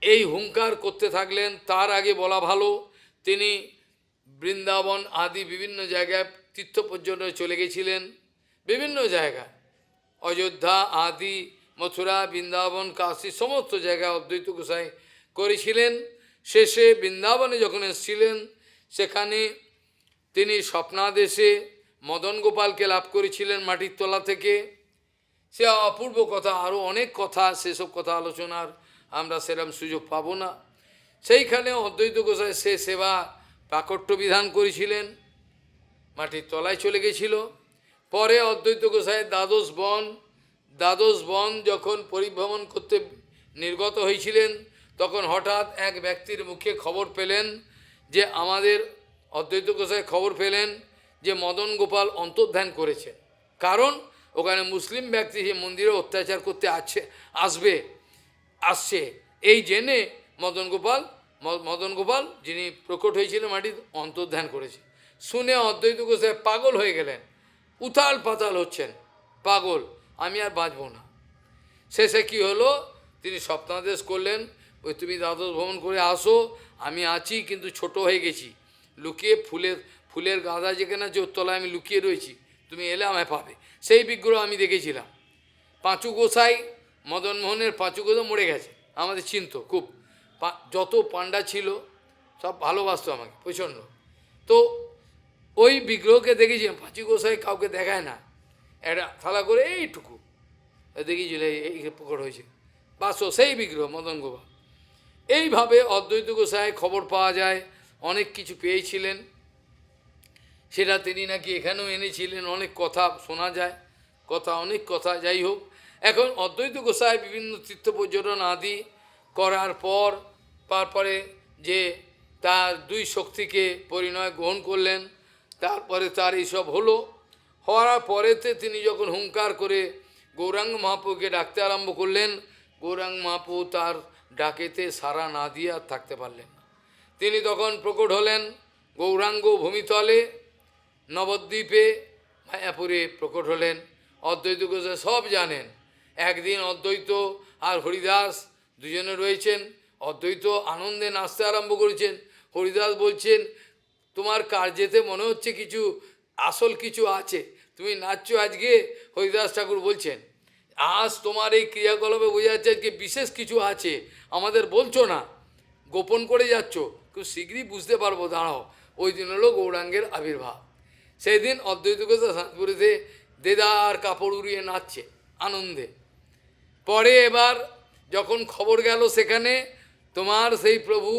এই হুঙ্কার করতে থাকলেন। তার আগে বলা ভালো, তিনি বৃন্দাবন আদি বিভিন্ন জায়গায় তীর্থ পর্যটনে চলে গেছিলেন। বিভিন্ন জায়গায় অযোধ্যা আদি, মথুরা, বৃন্দাবন, কাশী, সমস্ত জায়গায় অদ্বৈত গোসাই করেছিলেন। শেষে বৃন্দাবনে যখন এসেছিলেন, সেখানে তিনি স্বপ্নাদেশে মদন গোপালকে লাভ করেছিলেন মাটির তলা থেকে। সে অপূর্ব কথা, আরও অনেক কথা, সেসব কথা আলোচনার আমরা সেরকম সুযোগ পাব না। সেইখানে অদ্বৈত গোসাই সে সেবা প্রাকট্য বিধান করেছিলেন, মাটির তলায় চলে গেছিল। পরে অদ্বৈত গোসাইয়ের দ্বাদশ বন যখন পরিভ্রমণ করতে নির্গত হয়েছিলেন, তখন হঠাৎ এক ব্যক্তির মুখে খবর পেলেন যে আমাদের অদ্বৈত গোসাই খবর পেলেন যে মদন গোপাল অন্তর্ধান করেছে। কারণ ওখানে মুসলিম ব্যক্তি যে মন্দিরে অত্যাচার করতে আসছে এই জেনে মদন গোপাল যিনি প্রকট হয়েছিলেন মাটির, অন্তর্ধান করেছে। শুনে অদ্বৈত গোসাই পাগল হয়ে গেলেন, উথাল পাতাল হচ্ছেন, পাগল, আমি আর বাঁচব না। শেষে কি হলো, তিনি স্বপ্নাদেশ করলেন, ওই তুমি দ্বাদশ ভ্রমণ করে আসো, আমি আছি কিন্তু ছোট হয়ে গেছি, লুকিয়ে ফুলের গাঁদা যেখানে আছে ওর তলায় আমি লুকিয়ে রয়েছি, তুমি এলে আমায় পাবে। সেই বিগ্রহ আমি দেখেছিলাম। পাঁচু গোসাই, মদনমোহনের পাঁচু গোসাই মরে গেছে, আমাদের চিনত খুব, যত পাণ্ডা ছিল সব ভালোবাসতো আমাকে প্রচণ্ড। তো ওই বিগ্রহকে দেখেছি, পাঁচু গোসাই কাউকে দেখায় না, একটা থালা করে এইটুকু দেখেছিল, এই প্রকট হয়েছে, বাসো সেই বিগ্রহ মদন গোপাল। এইভাবে অদ্বৈত গোসাই খবর পাওয়া যায়, অনেক কিছু পেয়েছিলেন, সেটা তিনি নাকি এখানেও এনেছিলেন, অনেক কথা শোনা যায়, অনেক কথা। যাই হোক, এখন অদ্বৈত গোসাই বিভিন্ন তীর্থ পর্যটন আদি করার পর তারপরে যে তার দুই শক্তিকে পরিণয় গ্রহণ করলেন, তারপরে তার এইসব হওয়ার পরেতে তিনি যখন হুঙ্কার করে গৌরাঙ্গ মহাপ্রভুকে ডাকতে আরম্ভ করলেন। গৌরাঙ্গ মহাপ্রভু তার ডাকেতে সাড়া না দিয়ে আর থাকতে পারলেন না। তিনি তখন প্রকট হলেন গৌরাঙ্গ ভূমিতলে, নবদ্বীপে, মায়াপুরে প্রকট হলেন। অদ্বৈত গোসাই সব জানেন। একদিন অদ্বৈত আর হরিদাস দুজনে রয়েছেন। অদ্বৈত আনন্দে নাচতে আরম্ভ করেছেন। হরিদাস বলছেন, তোমার কার্যেতে মনে হচ্ছে কিছু আসল কিছু আছে, তুমি নাচছো আজকে। হরিদাস ঠাকুর বলছেন, আজ তোমার এই ক্রিয়াকলাপে বোঝা যাচ্ছে আজকে বিশেষ কিছু আছে, আমাদের বলছো না, গোপন করে যাচ্ছ, খুব শীঘ্রই বুঝতে পারবো, দাঁড়াও। ওই দিন হলো গৌরাঙ্গের আবির্ভাব। সেই দিন অদ্বৈত গোসাই শান্তিপুরেতে দেদার কাপড় উড়িয়ে নাচছে আনন্দে। পরে এবার যখন খবর গেল সেখানে তোমার সেই প্রভু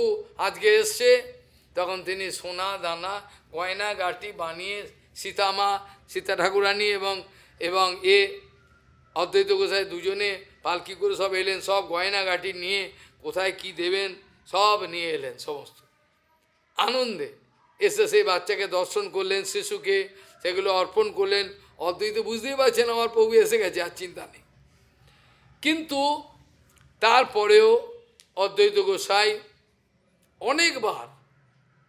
আজকে এসছে, তখন তিনি সোনা দানা গয়না গাটি বানিয়ে সীতামা, সীতা ঠাকুরানী এবং অদ্বৈত গোসাই দুজনে পালকি করে সব এলেন, সব গয়না গাটি নিয়ে কোথায় কি দেবেন সব নিয়ে এলেন সমস্ত আনন্দে। এসে সেই বাচ্চাকে দর্শন করলেন, শিশুকে সেগুলো অর্পণ করলেন। অদ্বৈত বুঝতেই পারছেন আমার প্রভু এসে গেছে, আর চিন্তা নেই। কিন্তু তারপরেও অদ্বৈত গোসাই অনেকবার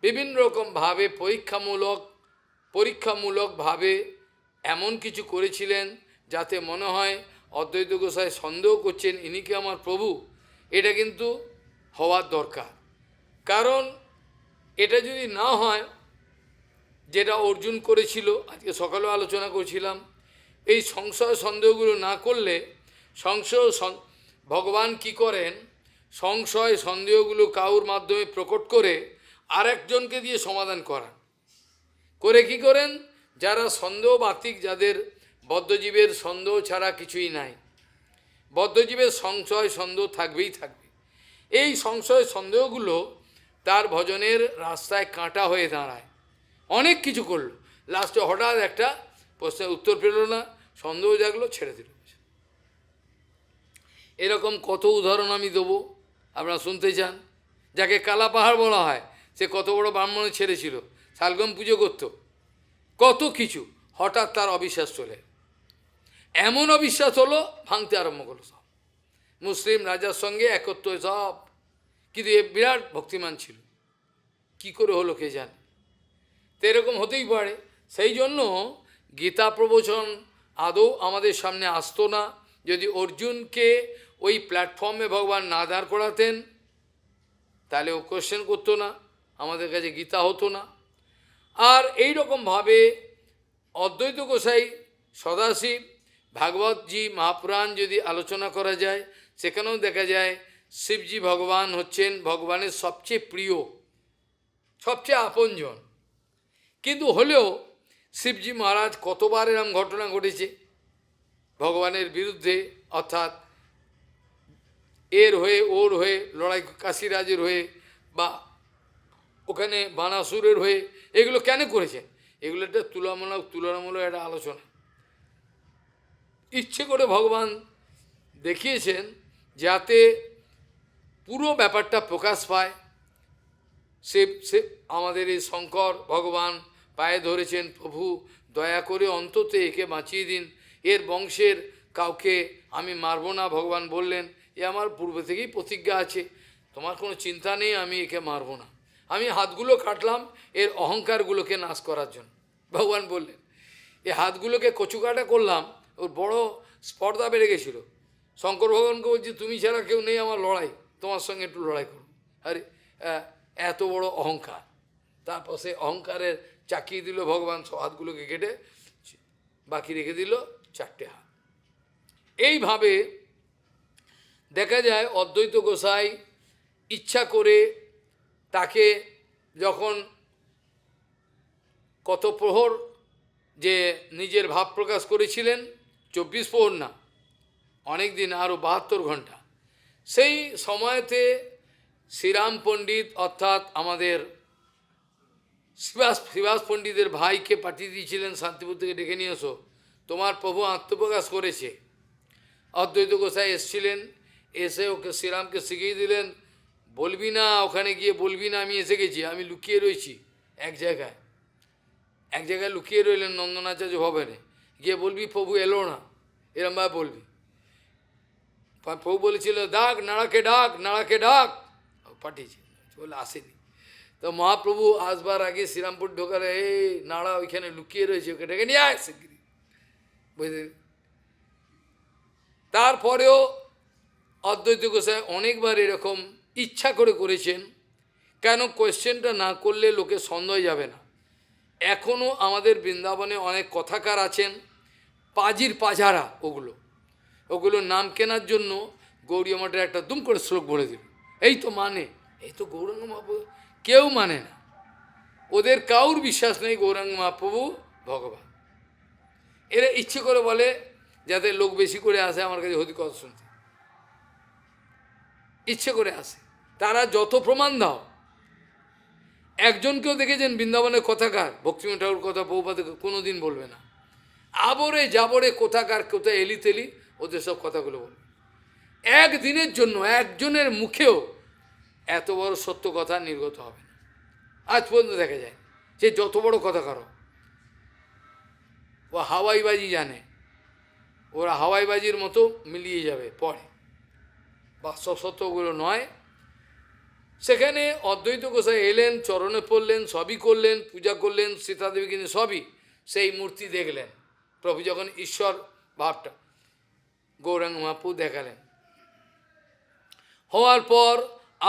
বিভিন্ন রকমভাবে পরীক্ষামূলকভাবে এমন কিছু করেছিলেন যাতে মনে হয় অদ্বৈত গোসাই সন্দেহ করছেন ইনি কি আমার প্রভু। এটা কিন্তু হওয়ার দরকার, কারণ এটা যদি না হয়, যেটা অর্জুন করেছিল, আজকে সকালেও আলোচনা করছিলাম, এই সংশয় সন্দেহগুলো না করলে ভগবান কি করেন, সংশয় সন্দেহগুলো কাউর মাধ্যমে প্রকট করে আরেকজনকে দিয়ে সমাধান করান। করে কি করেন, যারা সন্দেহবাতিক, যাদের বদ্ধজীবের সন্দেহ ছাড়া কিছুই নাই, বদ্ধজীবের সংশয় সন্দেহ থাকবেই থাকবে। এই সংশয় সন্দেহগুলো তার ভজনের রাস্তায় কাঁটা হয়ে দাঁড়ায়। অনেক কিছু করলো, লাস্টে হঠাৎ একটা প্রশ্নের উত্তর পেল না, সন্দেহ জাগলো, ছেড়ে দিল। এরকম কত উদাহরণ আমি দেবো, আপনারা শুনতে চান? যাকে কালা পাহাড় বলা হয়, সে কত বড় ব্রাহ্মণে ছেড়েছিল, শালগম পুজো করত, কত কিছু, হঠাৎ তার অবিশ্বাস চলে, এমন অবিশ্বাস হলো, ভাঙতে আরম্ভ করলো সব। মুসলিম রাজার সঙ্গে একত্র সব, কিন্তু এ বিরাট ভক্তিমান ছিল, কি করে হলো কে জানে। তো এরকম হতেই পারে। সেই জন্য গীতা প্রবচন আদৌ আমাদের সামনে আসতো না যদি অর্জুনকে ওই প্ল্যাটফর্মে ভগবান না দাঁড় করাতেন, তাহলে ও কোশ্চেন করতো না, আমাদের কাছে গীতা হতো না। আর এই রকমভাবে অদ্বৈত গোসাই সদাশিব ভাগবতজি মহাপুরাণ যদি আলোচনা করা যায়, সেখানেও দেখা যায় শিবজি ভগবান হচ্ছেন ভগবানের সবচেয়ে প্রিয়, সবচেয়ে আপনজন। কিন্তু হলেও শিবজি মহারাজ কতবার এরম ঘটনা ঘটেছে ভগবানের বিরুদ্ধে, অর্থাৎ এর হয়ে ওর হয়ে লড়াই, কাশীরাজের হয়ে বা ওখানে বানাসুরের হয়ে, এগুলো কেন করেছেন? এগুলো একটা তুলনামূলক একটা আলোচনা। ইচ্ছে করে ভগবান দেখিয়েছেন যাতে পুরো ব্যাপারটা প্রকাশ পায়। সে আমাদের এই শঙ্কর ভগবান পায়ে ধরেছেন, প্রভু দয়া করে অন্তত একে বাঁচিয়ে দিন, এর বংশের কাউকে আমি মারব না। ভগবান বললেন, এ আমার পূর্বে থেকেই প্রতিজ্ঞা আছে, তোমার কোনো চিন্তা নেই, আমি একে মারব না। আমি হাতগুলো কাটলাম এর অহংকারগুলোকে নাশ করার জন্য। ভগবান বললেন, এই হাতগুলোকে কচুকাটা করলাম, ওর বড় স্পর্ধা বেড়ে গেছিলো। শঙ্কর ভগবানকে বলছি, তুমি ছাড়া কেউ নেই আমার লড়াই, তোমার সঙ্গে একটু লড়াই করো। আরে এত বড় অহংকার। তারপর সে অহংকারের চাকিয়ে দিল ভগবান, সব হাতগুলোকে কেটে বাকি রেখে দিল 4টে হাত। এইভাবে দেখা যায় অদ্বৈত গোসাই ইচ্ছা করে তাকে যখন কত প্রহর যে নিজের ভাব প্রকাশ করেছিলেন, 24 প্রহর না, অনেক দিন, আরও 72 ঘন্টা, সেই সময়তে শ্রীরাম পণ্ডিত অর্থাৎ আমাদের শিবাস পণ্ডিতের ভাইকে পাঠিয়ে দিয়েছিলেন, শান্তিপুর থেকে ডেকে নিয়ে এসো, তোমার প্রভু আত্মপ্রকাশ করেছে। অদ্বৈত গোসাই এসেছিলেন, এসে ওকে শ্রীরামকে শিখিয়ে দিলেন, বলবি না, ওখানে গিয়ে বলবি না আমি এসে গেছি, আমি লুকিয়ে রয়েছি এক জায়গায় লুকিয়ে রইলেন নন্দনাচার্য ভবনে, গিয়ে বলবি প্রভু এলো না, এরমভাবে বলবি। প্রভু বলেছিল ডাক, নাড়াকে ডাক, নাড়াকে ডাক, পাঠিয়েছে, বলে আসেনি। তো মহাপ্রভু আসবার আগে শ্রীরামপুর ঢোকালে, এই নাড়া ওইখানে লুকিয়ে রয়েছে, ওকে ডেকে নিয়ে আসে, বুঝলি। তারপরেও অদ্বৈত গোসাই অনেকবার এরকম ইচ্ছা করে করেছেন। কেন কোয়েশ্চেনটা না করলে লোকে সন্দেহ যাবে না। এখনও আমাদের বৃন্দাবনে অনেক কথাকার আছেন, পাজির পাঝারা, ওগুলো নাম কেনার জন্য গৌড়ীয় মঠের একটা দুম করে শ্লোক বলে দিল, এই তো মানে, এই তো গৌরাঙ্গ মহাপ্রভু। কেউ মানে না, ওদের কাউর বিশ্বাস নেই গৌরাঙ্গ মহাপ্রভু ভগবান। এরা ইচ্ছে করে বলে যাতে লোক বেশি করে আসে আমার কাছে হরি কথা শুনতে, ইচ্ছে করে আসে। তারা যত প্রমাণ দাও, একজনকেও দেখেছেন বৃন্দাবনের কথাকার ভক্তিমোহন ঠাকুর কথা বহুপাতে কোনোদিন বলবে না। আবরে যাবরে কোথাকার কোথায় এলি তেলি ওদের সব কথাগুলো বলবে। একদিনের জন্য একজনের মুখেও এত বড় সত্য কথা নির্গত হবে না, আজ পর্যন্ত দেখা যায়। সে যত বড় কথা কারো, ও হাওয়াইবাজি জানে, ওরা হাওয়াইবাজির মতো মিলিয়ে যাবে পরে, বাস্তব সত্যগুলো নয়। সেখানে অদ্বৈত গোসাই এলেন, চরণে পড়লেন, সবই করলেন, পূজা করলেন, সীতাদেবী কিন্তু সবই, সেই মূর্তি দেখলেন। প্রভু যখন ঈশ্বর ভাবটা গৌরাঙ্গ মহাপ্রভু দেখালেন, হওয়ার পর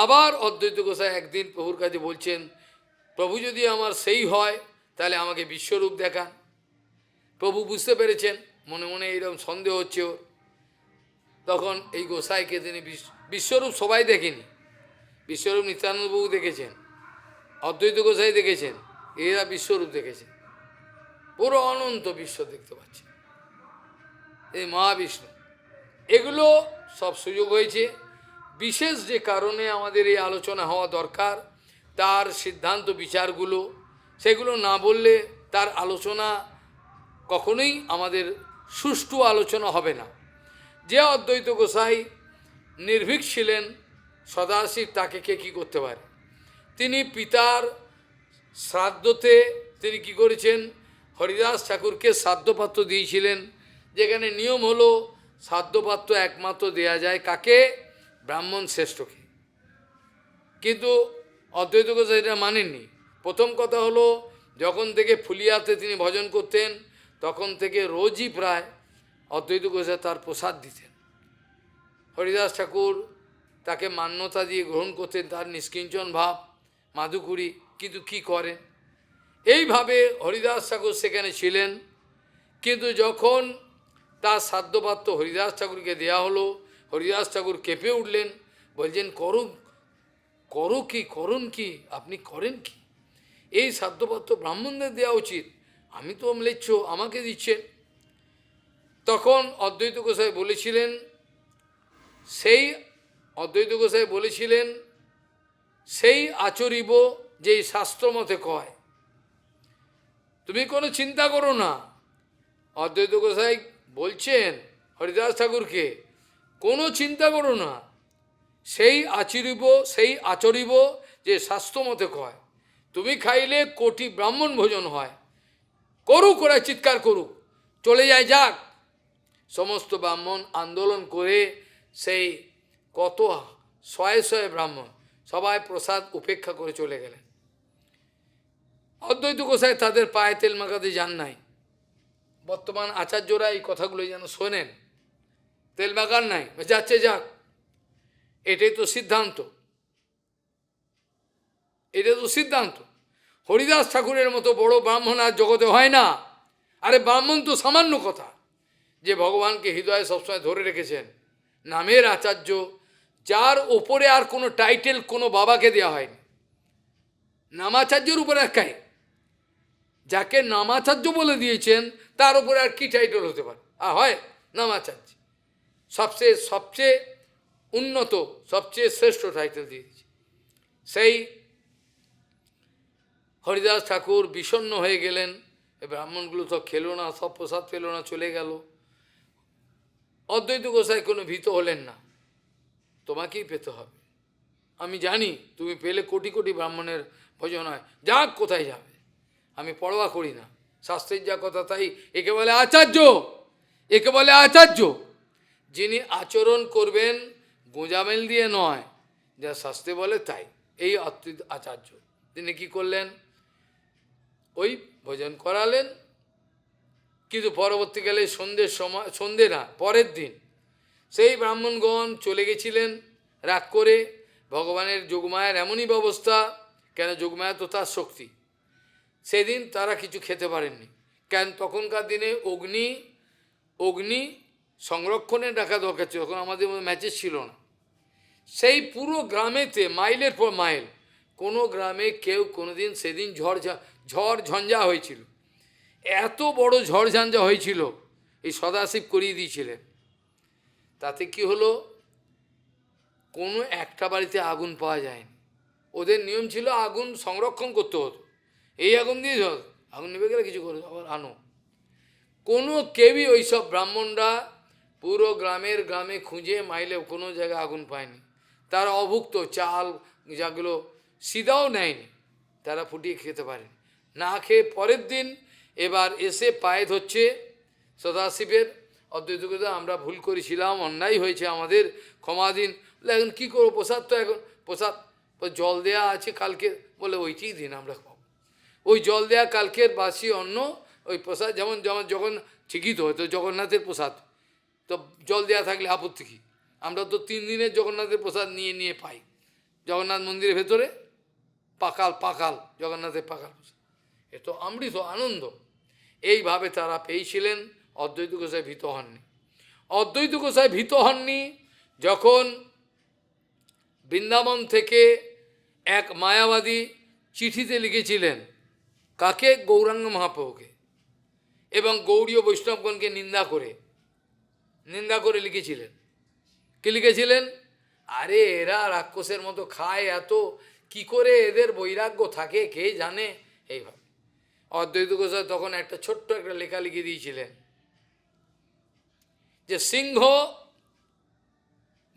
আবার অদ্বৈত গোসাই একদিন প্রভুর কাছে বলছেন, প্রভু যদি আমার সেই হয় তাহলে আমাকে বিশ্বরূপ দেখান। প্রভু বুঝতে পেরেছেন মনে মনে এইরকম সন্দেহ হচ্ছে ওর। তখন এই গোসাইকে তিনি বিশ্বরূপ সবাই দেখেনি, বিশ্বরূপ নিত্যানন্দবাবু দেখেছেন, অদ্বৈত গোসাই দেখেছেন, এরা বিশ্বরূপ দেখেছেন, পুরো অনন্ত বিশ্ব দেখতে পাচ্ছে, এই মহাবিষ্ণু। এগুলো সব সুযোগ হয়েছে। বিশেষ যে কারণে আমাদের এই আলোচনা হওয়া দরকার, তার সিদ্ধান্ত বিচারগুলো, সেগুলো না বললে তার আলোচনা কখনোই আমাদের সুষ্ঠু আলোচনা হবে না। যে অদ্বৈত গোসাই নির্ভীক ছিলেন, সদাশিব তাকে কে কী করতে পারে। তিনি পিতার শ্রাদ্ধতে তিনি কি করেছেন, হরিদাস ঠাকুরকে শ্রাদ্ধপাত্র দিয়েছিলেন, যেখানে নিয়ম হলো শ্রাদ্ধপাত্র একমাত্র দেয়া যায় কাকে, ব্রাহ্মণ শ্রেষ্ঠকে। কিন্তু অদ্বৈত গোসাই এটা মানেননি। প্রথম কথা হলো, যখন থেকে ফুলিয়াতে তিনি ভজন করতেন তখন থেকে রোজই প্রায় অদ্বৈত গোসাই তার প্রসাদ দিতেন। হরিদাস ঠাকুর তাকে মান্যতা দিয়ে গ্রহণ করতেন, তার নিষ্কিঞ্চন ভাব, মাধুকুরি, কিন্তু কি করেন, এইভাবে হরিদাস ঠাকুর সেখানে ছিলেন। কিন্তু যখন তার শ্রাদ্ধপাত্র হরিদাস ঠাকুরকে দেয়া হলো, হরিদাস ঠাকুর কেঁপে উঠলেন, বলছেন করো কি, করুন কি, আপনি করেন কি, এই শ্রাদ্ধপাত্র ব্রাহ্মণদের দেওয়া উচিত, আমি তো ম্লেচ্ছ, আমাকে দিচ্ছেন। তখন অদ্বৈত গোসাই বলেছিলেন, সেই আচরিব যেই শাস্ত্রমতে কয়, তুমি কোনো চিন্তা করো না। অদ্বৈত গোসাই বলছেন হরিদাস ঠাকুরকে, কোনো চিন্তা করো না, সেই আচরিব যে শাস্ত্রমতে কয়, তুমি খাইলে কোটি ব্রাহ্মণ ভোজন হয়, করুক, ওরা চিৎকার করুক, চলে যায় যাক। সমস্ত ব্রাহ্মণ আন্দোলন করে সেই কত শয়ে শয়ে ব্রাহ্মণ সবাই প্রসাদ উপেক্ষা করে চলে গেলেন। অদ্বৈত গোসাই তাদের পায়ে তেল মাখাতে যান নাই। বর্তমান আচার্যরা এই কথাগুলো যেন শোনেন, তেল মাখান নাই, যাচ্ছে যাক, এটাই তো সিদ্ধান্ত, এটা তো সিদ্ধান্ত। হরিদাস ঠাকুরের মতো বড় ব্রাহ্মণ আর জগতে হয় না। আরে ব্রাহ্মণ তো সামান্য কথা, যে ভগবানকে হৃদয়ে সবসময় ধরে রেখেছেন, নামের আচার্য, যার ওপরে আর কোনো টাইটেল কোনো বাবাকে দেওয়া হয়নি, নামাচার্যের উপরে একাই, যাকে নামাচার্য বলে দিয়েছেন তার উপরে আর কি টাইটেল হতে পারে, হয় নামাচার্য, সবচেয়ে উন্নত, সবচেয়ে শ্রেষ্ঠ টাইটেল দিয়ে দিয়েছে। সেই হরিদাস ঠাকুর বিষণ্ণ হয়ে গেলেন, এই ব্রাহ্মণগুলো তো খেলো না, সব প্রসাদ পেল না, চলে গেল। অদ্বৈত গোসাই কোনো ভীত হলেন না, তোমাকেই পেতে হবে, আমি জানি তুমি পেলে কোটি কোটি ব্রাহ্মণের ভোজন হয়, যাক কোথায় যাবে, আমি পরোয়া করি না, শাস্ত্রের যা কথা তাই। একে বলে আচার্য, একে বলে আচার্য। যিনি আচরণ করবেন গোঁজামেল দিয়ে নয়, যা শাস্ত্রে বলে তাই, এই অদ্বৈত আচার্য। তিনি কি করলেন, ওই ভোজন করালেন, কিন্তু পরবর্তীকালে সন্ধ্যের সময়, সন্ধ্যে না পরের দিন, সেই ব্রাহ্মণগণ চলে গেছিলেন রাগ করে। ভগবানের যোগমায়ার এমনই ব্যবস্থা, কেন যোগমায়া তো তার শক্তি, সেদিন তারা কিছু খেতে পারেননি। কেন তখনকার দিনে অগ্নি অগ্নি সংরক্ষণে রাখা দরকার ছিল, তখন আমাদের মধ্যে ম্যাচেস ছিল না। সেই পুরো গ্রামেতে মাইলের পর মাইল, কোনো গ্রামে কেউ কোনোদিন সেদিন ঝড় ঝঞ্ঝা হয়েছিল, এত বড় ঝড় ঝঞ্ঝা হয়েছিল, এই সদাশিব করিয়ে দিয়েছিলেন। তাতে কি হলো, কোনো একটা বাড়িতে আগুন পাওয়া যায়নি। ওদের নিয়ম ছিল আগুন সংরক্ষণ করতে হতো, এই আগুন দিয়ে আগুন নেবে গেলে কিছু করে আবার আনো। কোনো কেউই ওইসব ব্রাহ্মণরা পুরো গ্রামে খুঁজে মাইলে কোনো জায়গায় আগুন পায়নি। তারা অভুক্ত চাল যাগুলো সিধাও নেয়নি, তারা ফুটিয়ে খেতে পারেনি। না খেয়ে পরের দিন এবার এসে পায়ে ধরছে সদাশিবের, অদ্বৈত কথা আমরা ভুল করেছিলাম, অন্যায় হয়েছে, আমাদের ক্ষমা দিন। এখন কী করবো, প্রসাদ তো এখন প্রসাদ জল দেয়া আছে কালকে, বলে ওইটিই দিন আমরা খাবো। ওই জল দেয়া কালকের বাসি অন্ন, ওই প্রসাদ, যেমন যেমন যখন ঠিকই তো হয়তো জগন্নাথের প্রসাদ, তো জল দেওয়া থাকলে আপত্তি কী? আমরা তো 3 দিনের জগন্নাথের প্রসাদ নিয়ে নিয়ে পাই জগন্নাথ মন্দিরের ভেতরে, পাকাল জগন্নাথের পাকাল প্রসাদ, এ তো অমৃত আনন্দ। এইভাবে তারা পেয়েছিলেন। অদ্বৈত গোসাই ভীত হননি। অদ্বৈত গোসাই ভীত হননি যখন বৃন্দাবন থেকে এক মায়াবাদী চিঠিতে লিখেছিলেন, কাকে? গৌরাঙ্গ মহাপ্রভুকে, এবং গৌড়ীয় বৈষ্ণবগণকে নিন্দা করে লিখেছিলেন। কি লিখেছিলেন? আরে এরা রাক্ষসের মতো খায়, এত কি করে এদের বৈরাগ্য থাকে কে জানে। এইভাবে অদ্বৈত গোসাই তখন একটা ছোট্ট একটা লেখা লিখে দিয়েছিলেন যে সিংহ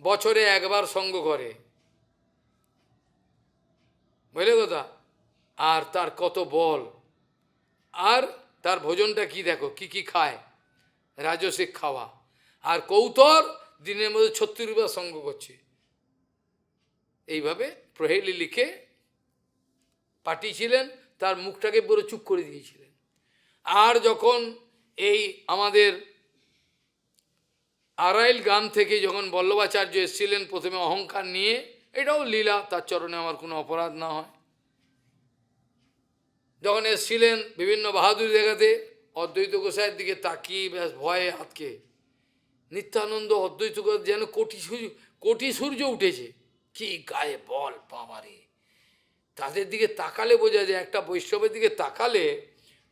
বছরে একবার সঙ্গ করে, বুঝলে কথা, আর তার কত বল, আর তার ভোজনটা কি দেখো, কি খায়, রাজসিক খাওয়া। আর কৌতর দিনের মধ্যে 36 বার সঙ্গ করছে। এইভাবে প্রহেলি লিখে পাঠিয়েছিলেন, তার মুখটাকে পুরো চুপ করে দিয়েছিলেন। আর যখন এই আমাদের আরাইল গ্রাম থেকে যখন বল্লভাচার্য এসেছিলেন প্রথমে অহংকার নিয়ে, এটাও লীলা, তার চরণে আমার কোনো অপরাধ না হয়, যখন এসেছিলেন বিভিন্ন বাহাদুরি দেখাতে, অদ্বৈত গোসাইয়ের দিকে তাকিয়ে ব্যাস ভয়ে আতকে, নিত্যানন্দ অদ্বৈত গোসাই যেন কোটি সূর্য উঠেছে, কি গায়ে বল বাবারে। তাদের দিকে তাকালে বোঝা যায়, একটা বৈষ্ণবের দিকে তাকালে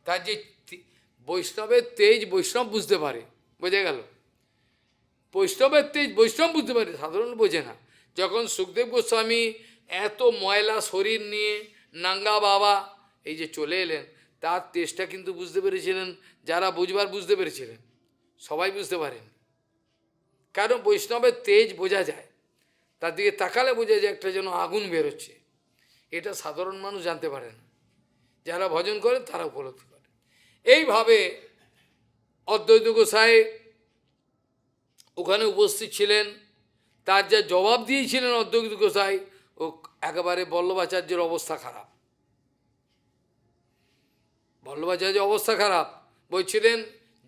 তার যে বৈষ্ণবের তেজ বৈষ্ণব বুঝতে পারে, বোঝা গেল, বৈষ্ণবের তেজ বৈষ্ণব বুঝতে পারে, সাধারণ বোঝে না। যখন সুখদেব গোস্বামী এত ময়লা শরীর নিয়ে নাঙ্গা বাবা এই যে চলে এলেন, তার তেজটা কিন্তু বুঝতে পেরেছিলেন যারা বুঝবার বুঝতে পেরেছিলেন, সবাই বুঝতে পারেন। কারণ বৈষ্ণবের তেজ বোঝা যায়, তার দিকে তাকালে বোঝা যায় একটা যেন আগুন বেরোচ্ছে, এটা সাধারণ মানুষ জানতে পারে না, যারা ভজন করেন তারা উপলব্ধি করে। এইভাবে অদ্বৈত গোসাই ওখানে উপস্থিত ছিলেন, তার যা জবাব দিয়েছিলেন অদ্বৈত গোসাই, ও একেবারে বল্লভাচার্যের অবস্থা খারাপ। বল্লভাচার্যের অবস্থা খারাপ, বলছিলেন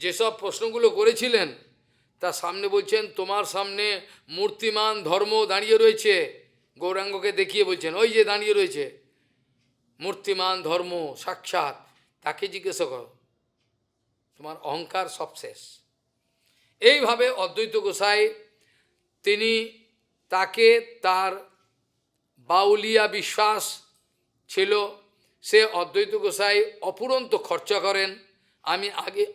যেসব প্রশ্নগুলো করেছিলেন তার সামনে বলছেন, তোমার সামনে মূর্তিমান ধর্ম দাঁড়িয়ে রয়েছে, গৌরাঙ্গকে দেখিয়ে বলছেন, ওই যে দাঁড়িয়ে রয়েছে মূর্তিমান ধর্ম সাক্ষাৎ, তাকে জিজ্ঞাসা করো, তোমার অহংকার সব শেষ। এইভাবে অদ্বৈত গোসাই তিনি তাকে, তার বাউলিয়া বিশ্বাস ছিল, সে অদ্বৈত গোসাই অপুরন্ত খরচা করেন। আমি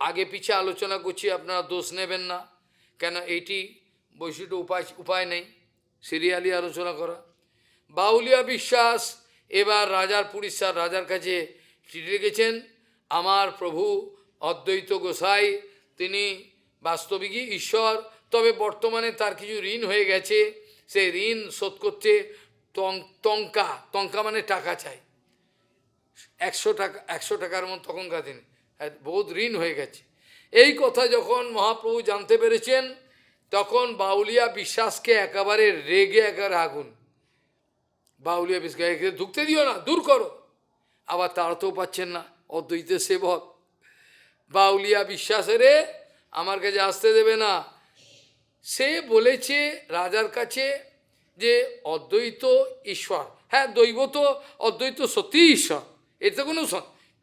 আগে পিছে আলোচনা করছি, আপনারা দোষ নেবেন না, কেন এইটি বৈশিষ্ট্য উপায় নেই সিরিয়ালি আলোচনা করা। বাউলিয়া বিশ্বাস এবার রাজার পুরীশ্বর রাজার কাছে চিঠি লিখেছেন, আমার প্রভু অদ্বৈত গোসাই তিনি বাস্তবিকই ঈশ্বর, তবে বর্তমানে তার কিছু ঋণ হয়ে গেছে, সেই ঋণ শোধ করতে টঙ্কা মানে টাকা চাই, 100 টাকার মতো তখনকার দিনে বহুত ঋণ হয়ে গেছে। এই কথা যখন মহাপ্রভু জানতে পেরেছেন, তখন বাউলিয়া বিশ্বাসকে একেবারে রেগে একেবারে আগুন। বাউলিয়া বিশ্বাসকে ঢুকতে দিও না, দূর করো। আবার তাড়াতেও পাচ্ছেন না, অদ্বৈতের সেবক। বাউলিয়া বিশ্বাসেরে আমার কাছে আসতে দেবে না। সে বলেছে রাজার কাছে যে অদ্বৈত ঈশ্বর, হ্যাঁ দৈবত অদ্বৈত সত্যি ঈশ্বর, এতে কোনো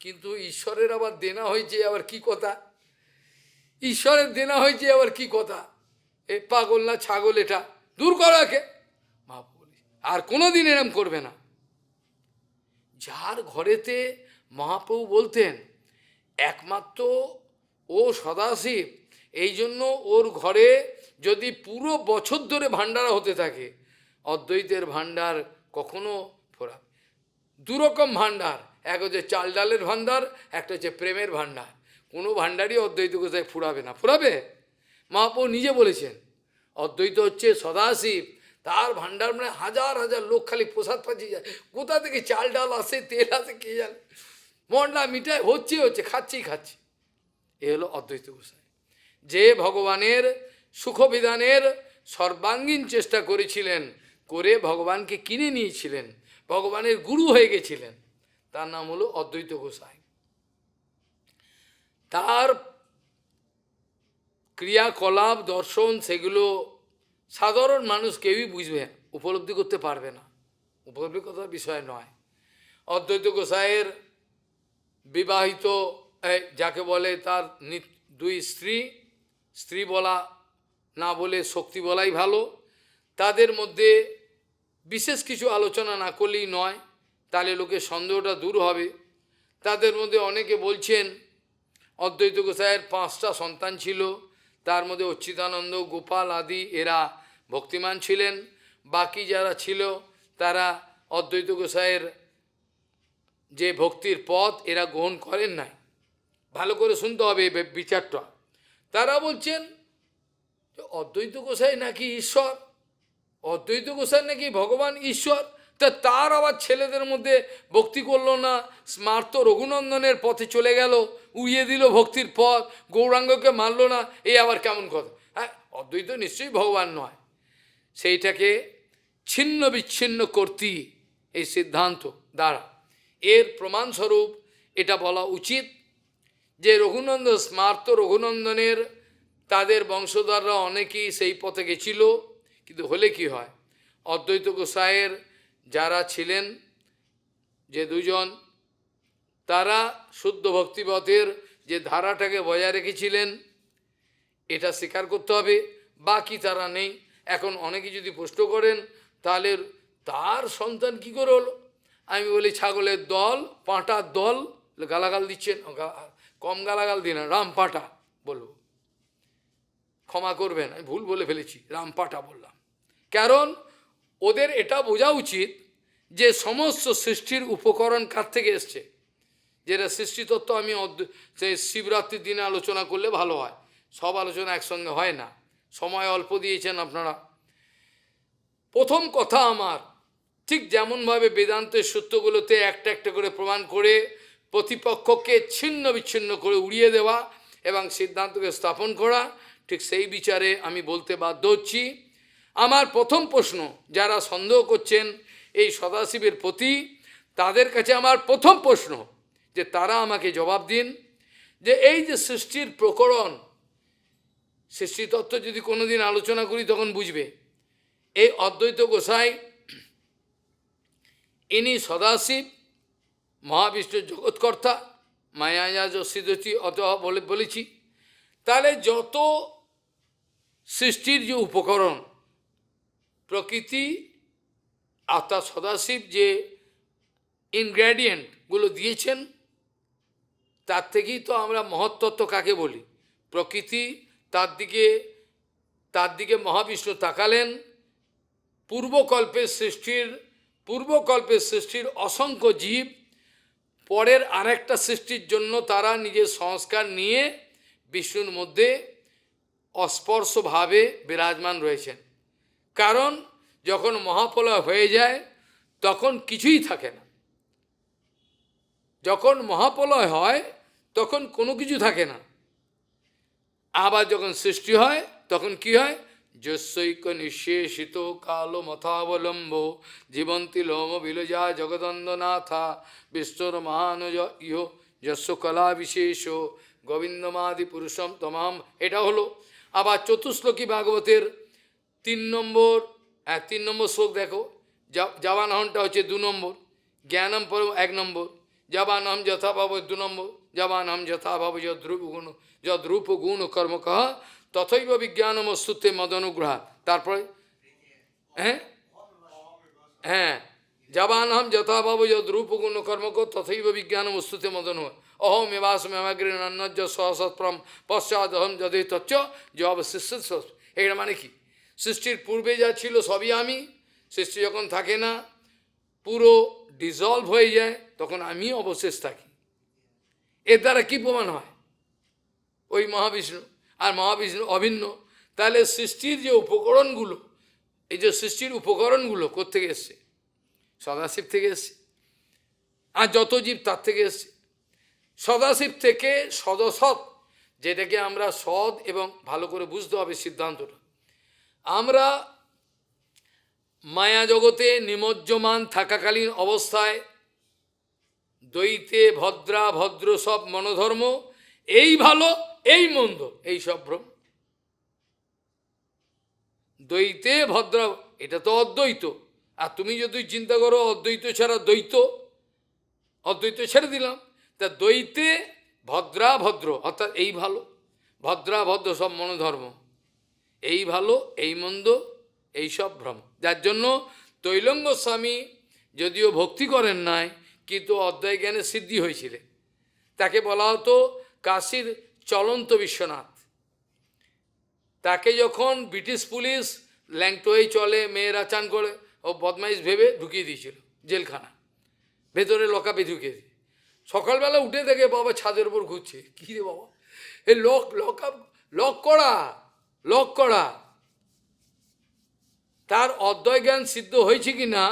কিন্তু ঈশ্বরের আবার দেনা হয়েছে আবার কি কথা, ঈশ্বরের দেনা হয়েছে আবার কি কথা, এ পাগল না ছাগল এটা, দূর করো একে। মা বলি আর কোনোদিন এরম করবে না। যার ঘরেতে মহাপ্রভু বলতেন একমাত্র ও সদাশিব, এই জন্য ওর ঘরে যদি পুরো বছর ধরে ভাণ্ডারা হতে থাকে, অদ্বৈতের ভাণ্ডার কখনো ফোরা। দুরকম ভাণ্ডার, এক হচ্ছে চাল ডালের ভাণ্ডার, একটা হচ্ছে প্রেমের ভাণ্ডার। কোনো ভাণ্ডারই অদ্বৈত কোথায় ফুরাবে না, ফুরাবে? মহাপ্রভু নিজে বলেছেন অদ্বৈত হচ্ছে সদাশিব, তার ভাণ্ডার মানে হাজার হাজার লোক খালি প্রসাদ পাচ্ছি যায়, কোথা থেকে চাল ডাল আসে, তেল আসে কে জানে, মন্ডা মিঠাই হচ্ছে খাচ্ছি। এ হলো অদ্বৈত গোসাই, যে ভগবানের সুখবিধানের সর্বাঙ্গীন চেষ্টা করেছিলেন, করে ভগবানকে কিনে নিয়েছিলেন, ভগবানের গুরু হয়ে গেছিলেন, তার নাম হলো অদ্বৈত গোসাই। তার ক্রিয়াকলাপ দর্শন সেগুলো সাধারণ মানুষ কেউই বুঝবে, উপলব্ধি করতে পারবে না, উপলব্ধি করার বিষয় নয়। অদ্বৈত গোসাইয়ের বিবাহিত যাকে বলে তার দুই স্ত্রী বলা না বলে শক্তি বলাই ভালো, তাদের মধ্যে বিশেষ কিছু আলোচনা না করলেই নয়, তাহলে লোকের সন্দেহটা দূর হবে। তাদের মধ্যে অনেকে বলছেন অদ্বৈত গোসাইয়ের 5টা সন্তান ছিল, তার মধ্যে অচ্যুতানন্দ, গোপাল আদি এরা ভক্তিমান ছিলেন, বাকি যারা ছিল তারা অদ্বৈত গোসাইয়ের যে ভক্তির পথ এরা গ্রহণ করেন নাই। ভালো করে শুনতে হবে বিচারটা। তারা বলছেন অদ্বৈত গোসাই নাকি ঈশ্বর, অদ্বৈত গোসাই নাকি ভগবান ঈশ্বর, তা তার আবার ছেলেদের মধ্যে ভক্তি করলো না, স্মার্ত রঘুনন্দনের পথে চলে গেল, উড়িয়ে দিল ভক্তির পথ, গৌরাঙ্গকে মানল না, এই আবার কেমন কথা? হ্যাঁ, অদ্বৈত নিশ্চয়ই ভগবান নয়। সেইটাকে ছিন্ন বিচ্ছিন্ন করতেই এই সিদ্ধান্ত দ্বারা এর প্রমাণস্বরূপ এটা বলা উচিত যে রঘুনন্দন, স্মার্ত রঘুনন্দনের তাদের বংশধররা অনেকেই সেই পথে গেছিল, কিন্তু হলে কি হয়, অদ্বৈত গোসাইয়ের যারা ছিলেন যে দুজন, তারা শুদ্ধ ভক্তিপথের যে ধারাটাকে বজায় রেখেছিলেন, এটা স্বীকার করতে হবে, বাকি তারা নেই। এখন অনেকে যদি প্রশ্ন করেন তাহলে তার সন্তান কি করে হলো, আমি বলি ছাগলের দল, পাঁটার দল, গালাগাল দিচ্ছেন, কম গালাগাল দিন না, রাম পাঁটা বলবো, ক্ষমা করবেন আমি ভুল বলে ফেলেছি, রাম পাঁটা বললাম। কারণ ওদের এটা বোঝা উচিত যে সমস্ত সৃষ্টির উপকরণ কার থেকে এসছে, যেটা সৃষ্টিতত্ত্ব আমি সেই শিবরাত্রির দিনে আলোচনা করলে ভালো হয়, সব আলোচনা একসঙ্গে হয় না, সময় অল্প দিয়েছেন আপনারা। প্রথম কথা আমার, ঠিক যেমনভাবে বেদান্তের সূত্রগুলোতে একটা একটা করে প্রমাণ করে প্রতিপক্ষকে ছিন্ন বিচ্ছিন্ন করে উড়িয়ে দেওয়া এবং সিদ্ধান্তকে স্থাপন করা, ঠিক সেই বিচারে আমি বলতে বাধ্য হচ্ছি। আমার প্রথম প্রশ্ন, যারা সন্দেহ করছেন এই সদাশিবের প্রতি, তাদের কাছে আমার প্রথম প্রশ্ন যে তারা আমাকে জবাব দিন যে এই যে সৃষ্টির প্রকরণ, সৃষ্টিতত্ত্ব যদি কোনোদিন আলোচনা করি তখন বুঝবে, এই অদ্বৈত গোসাই ইনি সদাশিব, মহাবিষ্ণুর জগৎকর্তা, মায়াজা যশিদতি অত বলেছি। তাহলে যত সৃষ্টির যে উপকরণ প্রকৃতি অর্থাৎ সদাশিব যে ইনগ্রেডিয়েন্টগুলো দিয়েছেন, তার থেকেই তো আমরা মহত্তত্ত্ব কাকে বলি, প্রকৃতি, তার দিকে মহাবিষ্ণু তাকালেন, পূর্বকল্পের সৃষ্টির অসংখ্য জীব, পরের আরেকটা সৃষ্টির জন্য তারা নিজের সংস্কার নিয়ে বিষ্ণুর মধ্যে অস্পর্শভাবে বিরাজমান রয়েছেন। কারণ যখন মহাপ্রলয় হয়ে যায় তখন কিছুই থাকে না, যখন মহাপ্রলয় হয় তখন কোনো কিছু থাকে না, আবার যখন সৃষ্টি হয় তখন কি হয়? যস্যৈক নিঃশেষিত কালো মথাবলম্ব জীবন্তি লোম বিলজা জগদন্দনাথা বিশ্বর মহানজ ইহ যস্য কলা বিশেষ গোবিন্দমাদি পুরুষম তমাম। এটা হলো। আবার চতুশ্লোকী ভাগবতের 3 নম্বর শ্লোক দেখো। জবানহনটা হচ্ছে 2 নম্বর, জ্ঞানম পরম 1 নম্বর, জবানহম যথাভাব 2 নম্বর, জবানহম যথাভাব যদ্রূপ গুণ কর্ম কহ তথৈব বিজ্ঞানম অস্তুতে মদনুগ্রহ। তারপরে হ্যাঁ হ্যাঁ, জবানহম যথাভাব যদ্রূপ গুণ কর্ম কহ তথৈব বিজ্ঞানম অস্তুতে মদনু অহম এবাসমগ্রীন্নজ সহসৎপ্রম পশ্চাদহম যদে তচ্চ জবশিষ্য। এটা মানে কি? সৃষ্টির পূর্বে যা ছিল সবই আমি, সৃষ্টি যখন থাকে না, পুরো ডিজলভ হয়ে যায়, তখন আমি অবশেষ থাকি। এর দ্বারা কী প্রমাণ হয়? ওই মহাবিষ্ণু আর মহাবিষ্ণু অভিন্ন। তাহলে সৃষ্টির যে উপকরণগুলো, এই যে সৃষ্টির উপকরণগুলো কোত্থেকে এসছে? সদাশিব থেকে এসছে। আর যত জীব তার থেকে এসছে। সদাশিব থেকে সদসৎ, যেটাকে আমরা সদ এবং ভালো করে বুঝতে হবে সিদ্ধান্তটা। আমরা মায়া জগতে নিমজ্জমান থাকাকালীন অবস্থায় দ্বৈতে ভদ্রা ভদ্র সব মনোধর্ম, এই ভালো এই মন্দ, এই সব ভ্রম। দ্বৈতে ভদ্র, এটা তো অদ্বৈত। আর তুমি যদি চিন্তা করো অদ্বৈত ছাড়া দ্বৈত, অদ্বৈত ছেড়ে দিলাম, তা দ্বৈতে ভদ্রা ভদ্র অর্থাৎ এই ভালো, ভদ্রা ভদ্র সব মনোধর্ম, এই ভালো এই মন্দ, এই সব ভ্রম। যার জন্য তৈলঙ্গ স্বামী যদিও ভক্তি করেন নাই, কিন্তু অদ্বৈত জ্ঞানে সিদ্ধি হয়েছিলেন। তাকে বলা হতো কাশীর চলন্ত বিশ্বনাথ। তাকে যখন ব্রিটিশ পুলিশ ল্যাংটোয় চলে, মেয়েরা চান করে, ও বদমাইশ ভেবে ঢুকিয়ে দিয়েছিল জেলখানা, ভেতরে লকআপে ঢুকিয়ে দিয়ে। সকালবেলা উঠে দেখে বাবা ছাদের উপর ঘুরছে। কী রে বাবা, এই লকআপ লক করা, লক করা। তার অদ্বৈত জ্ঞান সিদ্ধ হয়েছে কি না,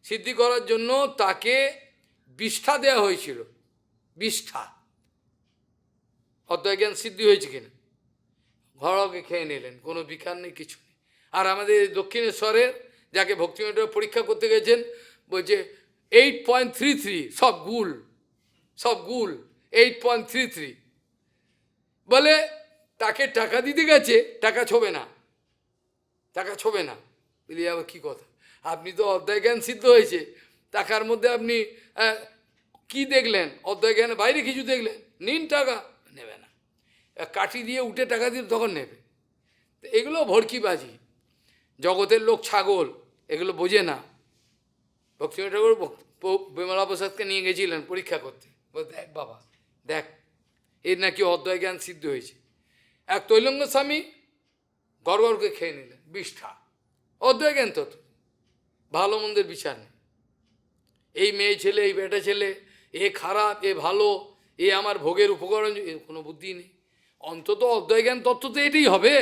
সিদ্ধি করার জন্য তাকে বিষ্ঠা দেওয়া হয়েছিল। বিষ্ঠা, অদ্বৈত জ্ঞান সিদ্ধি হয়েছে কিনা, ঘরকে খেয়ে নিলেন, কোনো বিকার নেই, কিছু নেই। আর আমাদের দক্ষিণেশ্বরের যাকে ভক্তিমণ্ডল পরীক্ষা করতে গেছেন, বলছে 8.33, সব গুল, সব গুল, 8.33। বলে তাকে টাকা দিতে গেছে, টাকা ছোবে না, টাকা ছোবে না। বলি আবার কী কথা, আপনি তো অদ্বৈত জ্ঞান সিদ্ধ হয়েছে, টাকার মধ্যে আপনি কি দেখলেন? অদ্বৈত জ্ঞানের বাইরে কিছু দেখলেন? নিন টাকা, নেবে না। কাঠি দিয়ে উঠে টাকা দিয়ে তখন নেবে। তো এগুলো ভড়কিবাজি, জগতের লোক ছাগল, এগুলো বোঝে না। ভক্তিনাথ ঠাকুর বিমলা প্রসাদকে নিয়ে গেছিলেন পরীক্ষা করতে, বল দেখ বাবা দেখ, এর নাকি অদ্বৈত জ্ঞান সিদ্ধ হয়েছে। এক তৈলঙ্গ স্বামী গড়গড়কে খেয়ে নিলেন বিষ্ঠা। অদ্বৈত জ্ঞান তত ভালো মন্দের বিচার নেই। এই মেয়ে ছেলে, এই বেটা ছেলে, এ খারাপ, এ ভালো, এ আমার ভোগের উপকরণ, কোনো বুদ্ধি নেই। অন্তত অদ্বৈত জ্ঞান তত্ত্ব তো এটাই হবে।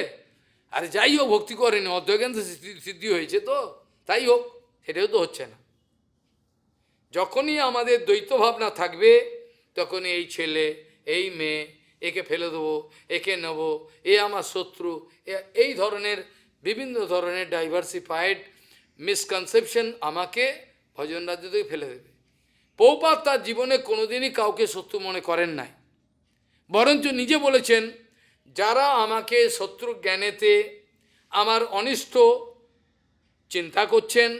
আরে যাই হোক, ভক্তি করেনি, অদ্বৈত জ্ঞান তো সিদ্ধি হয়েছে, তো তাই হোক, সেটাও তো হচ্ছে না। যখনই আমাদের দ্বৈত ভাবনা থাকবে, তখনই এই ছেলে, এই মেয়ে, একে ফেলে দেবো, একে নেব, এ আমার শত্রু, এই ধরনের বিভিন্ন ধরনের ডাইভার্সিফাইড মিসকনসেপশন আমাকে ভজন রাজ্য থেকে ফেলে দেবে। প্রভুপাদ তার জীবনে কোনোদিনই কাউকে শত্রু মনে করেন নাই, বরঞ্চ নিজে বলেছেন, যারা আমাকে শত্রু জ্ঞানেতে আমার অনিষ্ট চিন্তা করছেন,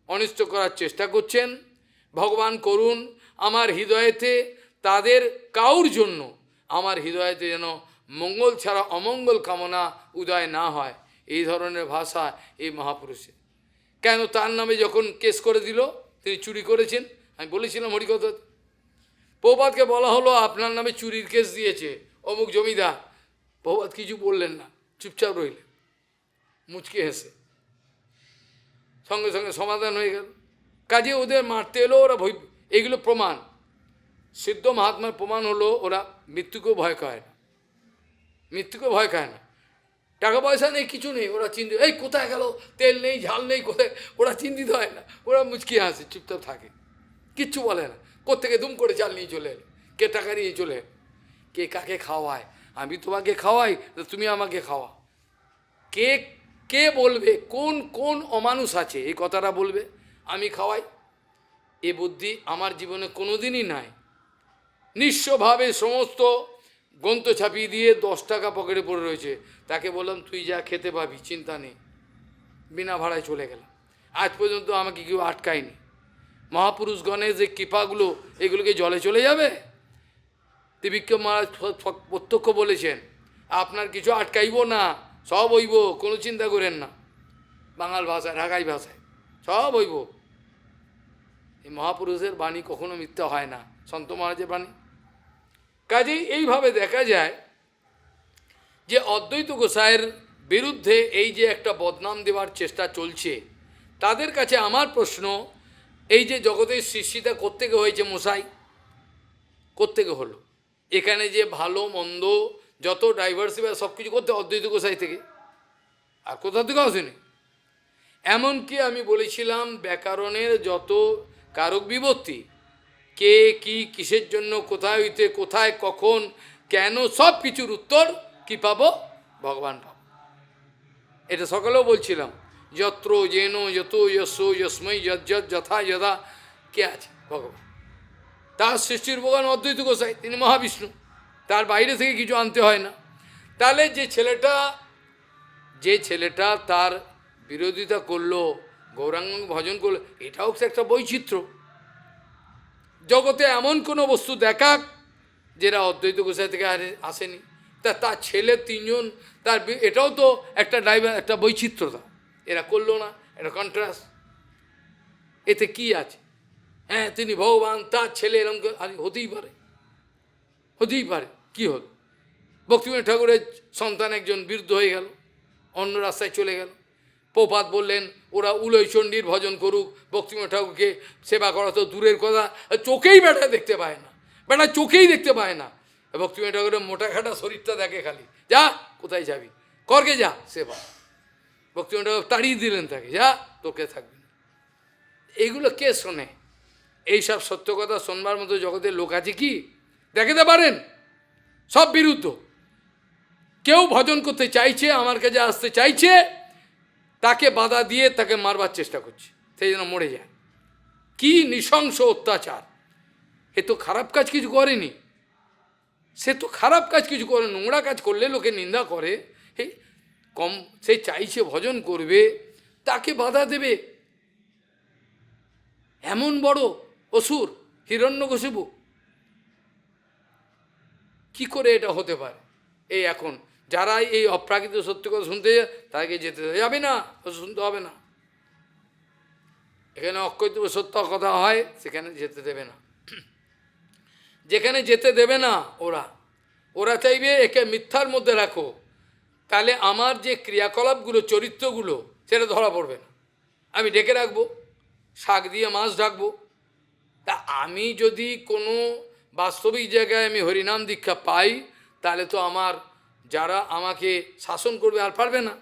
অনিষ্ট করার চেষ্টা করছেন, ভগবান করুন আমার হৃদয়েতে তাদের কাউর জন্য আমার হৃদয়েতে যেন মঙ্গল ছাড়া অমঙ্গল কামনা উদয় না হয়। এই ধরনের ভাষা এই মহাপুরুষের। কেন তার নামে যখন কেস করে দিল, তিনি চুরি করেছেন, আমি বলেছিলাম হরিকথা, প্রভুপাদকে বলা হলো আপনার নামে চুরির কেস দিয়েছে অমুক জমিদার। প্রভুপাদ কিছু বললেন না, চুপচাপ রইলেন, মুচকে হেসে। সঙ্গে সঙ্গে সমাধান হয়ে গেল। কাজে ওদের মারতে এলো, ওরা ভয়, এইগুলো প্রমাণ, সিদ্ধ মহাত্মার প্রমাণ হলো ওরা মৃত্যুকেও ভয় খায় না, মৃত্যুকে ভয় খায় না। টাকা পয়সা নেই, কিছু নেই, ওরা চিন্তিত, এই কোথায় গেল, তেল নেই, ঝাল নেই, কোথায়, ওরা চিন্তিত হয় না, ওরা মুচকি হাসে, চুপচাপ থাকে, কিচ্ছু বলে না। কোত্থেকে দুম করে চাল নিয়ে চলে এলো, কে টাকা নিয়ে চলে এলো, কে কাকে খাওয়ায়, আমি তোমাকে খাওয়াই, তুমি আমাকে খাওয়া। কে কে বলবে, কোন কোন অমানুষ আছে এই কথাটা বলবে আমি খাওয়াই? এ বুদ্ধি আমার জীবনে কোনোদিনই নাই। নিঃস্বভাবে সমস্ত গ্রন্থ ছাপিয়ে দিয়ে 10 টাকা পকেটে পড়ে রয়েছে, তাকে বললাম তুই যা খেতে পাবি, চিন্তা নেই, বিনা ভাড়ায় চলে গেলাম। আজ পর্যন্ত আমাকে কেউ আটকায়নি। মহাপুরুষগণের যে কৃপাগুলো, এগুলোকে জলে চলে যাবে? ত্রিবিক্রম মহারাজ প্রত্যক্ষ বলেছেন, আপনার কিছু আটকাইব না, সব হইব, কোনো চিন্তা করেন না। বাঙাল ভাষায়, ঢাকাই ভাষায় সব হইব। এই মহাপুরুষের বাণী কখনো মিথ্যা হয় না, সন্ত মহারাজের বাণী। কাজেই এইভাবে দেখা যায় যে অদ্বৈত গোসাইয়ের বিরুদ্ধে এই যে একটা বদনাম দেওয়ার চেষ্টা চলছে, তাদের কাছে আমার প্রশ্ন, এই যে জগতের সৃষ্টিটা কোত্থেকে হয়েছে মশাই? কোত্থেকে হলো? এখানে যে ভালো মন্দ যত ডাইভার্সিফাই সব কিছু করতে অদ্বৈত গোসাই থেকে, আর কোথা থেকে আসেনি। এমনকি আমি বলেছিলাম ব্যাকরণের যত কারক বিভক্তি, কে কি কিসের জন্য, কোথায় হইতে কোথায় কখন কেন, সব কিছুর উত্তর কি পাবো? ভগবান পাবো। এটা সকালেও বলছিলাম, যত্র যেন যত যশ যস্মৈ যজ্জ যথা যথা, কে আছে? ভগবান। তার সৃষ্টির ভগবান অদ্বৈত গোসাই, তিনি মহাবিষ্ণু, তার বাইরে থেকে কিছু আনতে হয় না। তাহলে যে ছেলেটা তার বিরোধিতা করলো, গৌরাঙ্গ ভজন করলো, এটাও একটা বৈচিত্র্য। জগতে এমন কোনো বস্তু দেখাক যেটা অদ্বৈত গোসাই থেকে আসেনি। তার ছেলে 3 জন, তার এটাও তো একটা একটা বৈচিত্র্যতা। এরা করলো না, এটা কন্ট্রাস্ট। এতে কি আছে? হ্যাঁ, তিনি ভগবান, তার ছেলে এরকম হতেই পারে, হতেই পারে। কি হল? ভক্তিবিনোদ ঠাকুরের সন্তান একজন বিরুদ্ধ হয়ে গেল, অন্য রাস্তায় চলে গেল। প্রপাত বললেন ওরা উলয় চণ্ডীর ভজন করুক, ভক্তিবিনোদ ঠাকুরকে সেবা করা তো দূরের কথা, চোখেই বেটা দেখতে পায় না, বেটা চোখেই দেখতে পায় না। ভক্তিবিনোদ ঠাকুরের মোটা খাটা শরীরটা দেখে খালি, যা কোথায় যাবি, করকে যা সেবা। ভক্তিবিনোদ ঠাকুর তাড়িয়ে দিলেন তাকে, যা, তোকে থাকবি না। এইগুলো কে শোনে? এইসব সত্য কথা শোনবার মতো জগতের লোক আছে কি? দেখাতে পারেন? সব বিরুদ্ধ। কেউ ভজন করতে চাইছে, আমার কাছে আসতে চাইছে, তাকে বাধা দিয়ে তাকে মারবার চেষ্টা করছে, সেই জন্য মরে যায়। কি নৃশংস অত্যাচার! এ তো খারাপ কাজ কিছু করেনি, সে তো খারাপ কাজ কিছু করে, নোংরা কাজ করলে লোকে নিন্দা করে, সে চাইছে ভজন করবে, তাকে বাধা দেবে। এমন বড় অসুর হিরণ্যকশিপু, কি করে এটা হতে পারে? এই এখন যারা এই অপ্রাকৃত সত্য কথা শুনতে যায়, তাকে যেতে যাবে না, শুনতে হবে না। এখানে অকৈত সত্য কথা হয়, সেখানে যেতে দেবে না। যেখানে যেতে দেবে না ওরা চাইবে একে মিথ্যার মধ্যে রাখো, তাহলে আমার যে ক্রিয়াকলাপগুলো, চরিত্রগুলো, সেটা ধরা পড়বে না। আমি ডেকে রাখবো, শাক দিয়ে মাছ ঢাকবো। তা আমি যদি কোনো বাস্তবিক জায়গায় আমি হরিনাম দীক্ষা পাই, তাহলে তো আমার যারা আমাকে শাসন করবে আর পারবে না।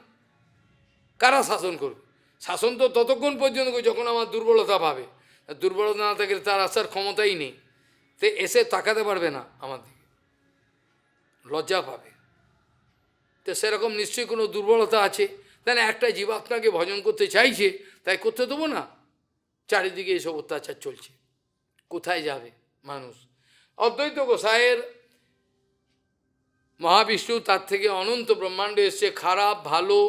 কারা শাসন করবে? শাসন তো ততক্ষণ পর্যন্ত যখন আমার দুর্বলতা পাবে। দুর্বলতা না থাকলে তার আসার ক্ষমতাই নেই, তো এসে তাকাতে পারবে না আমার দিকে, লজ্জা পাবে। তো সেরকম নিশ্চয়ই কোনো দুর্বলতা আছে, তাই না? একটা জীবাত্মাকে ভজন করতে চাইছে, তাই করতে দেবো না? চারিদিকে এসব অত্যাচার চলছে, কোথায় যাবে মানুষ? অদ্বৈত গোসাইয়ের মহাবিষ্ণু, তার থেকে অনন্ত ব্রহ্মাণ্ড এসছে, খারাপ ভালো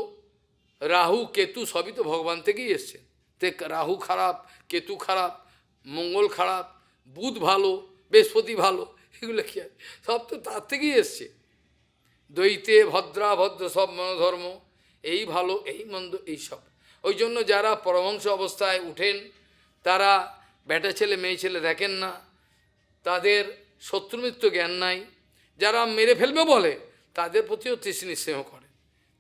রাহু কেতু সবই তো ভগবান থেকেই এসছে। তে রাহু খারাপ, কেতু খারাপ, মঙ্গল খারাপ, বুধ ভালো, বৃহস্পতি ভালো, এগুলো কি আছে? সব তো তার থেকেই এসছে। দ্বৈতে ভদ্রাভদ্র সব মনোধর্ম, এই ভালো এই মন্দ এইসব। ওই জন্য যারা পরমহংস অবস্থায় উঠেন, তারা বেটা ছেলে মেয়ে ছেলে দেখেন না, তাদের শত্রুমিত্র জ্ঞান নাই। যারা মেরে ফেলবে বলে, তাদের প্রতিও তৃষ্ণি স্নেহ করে,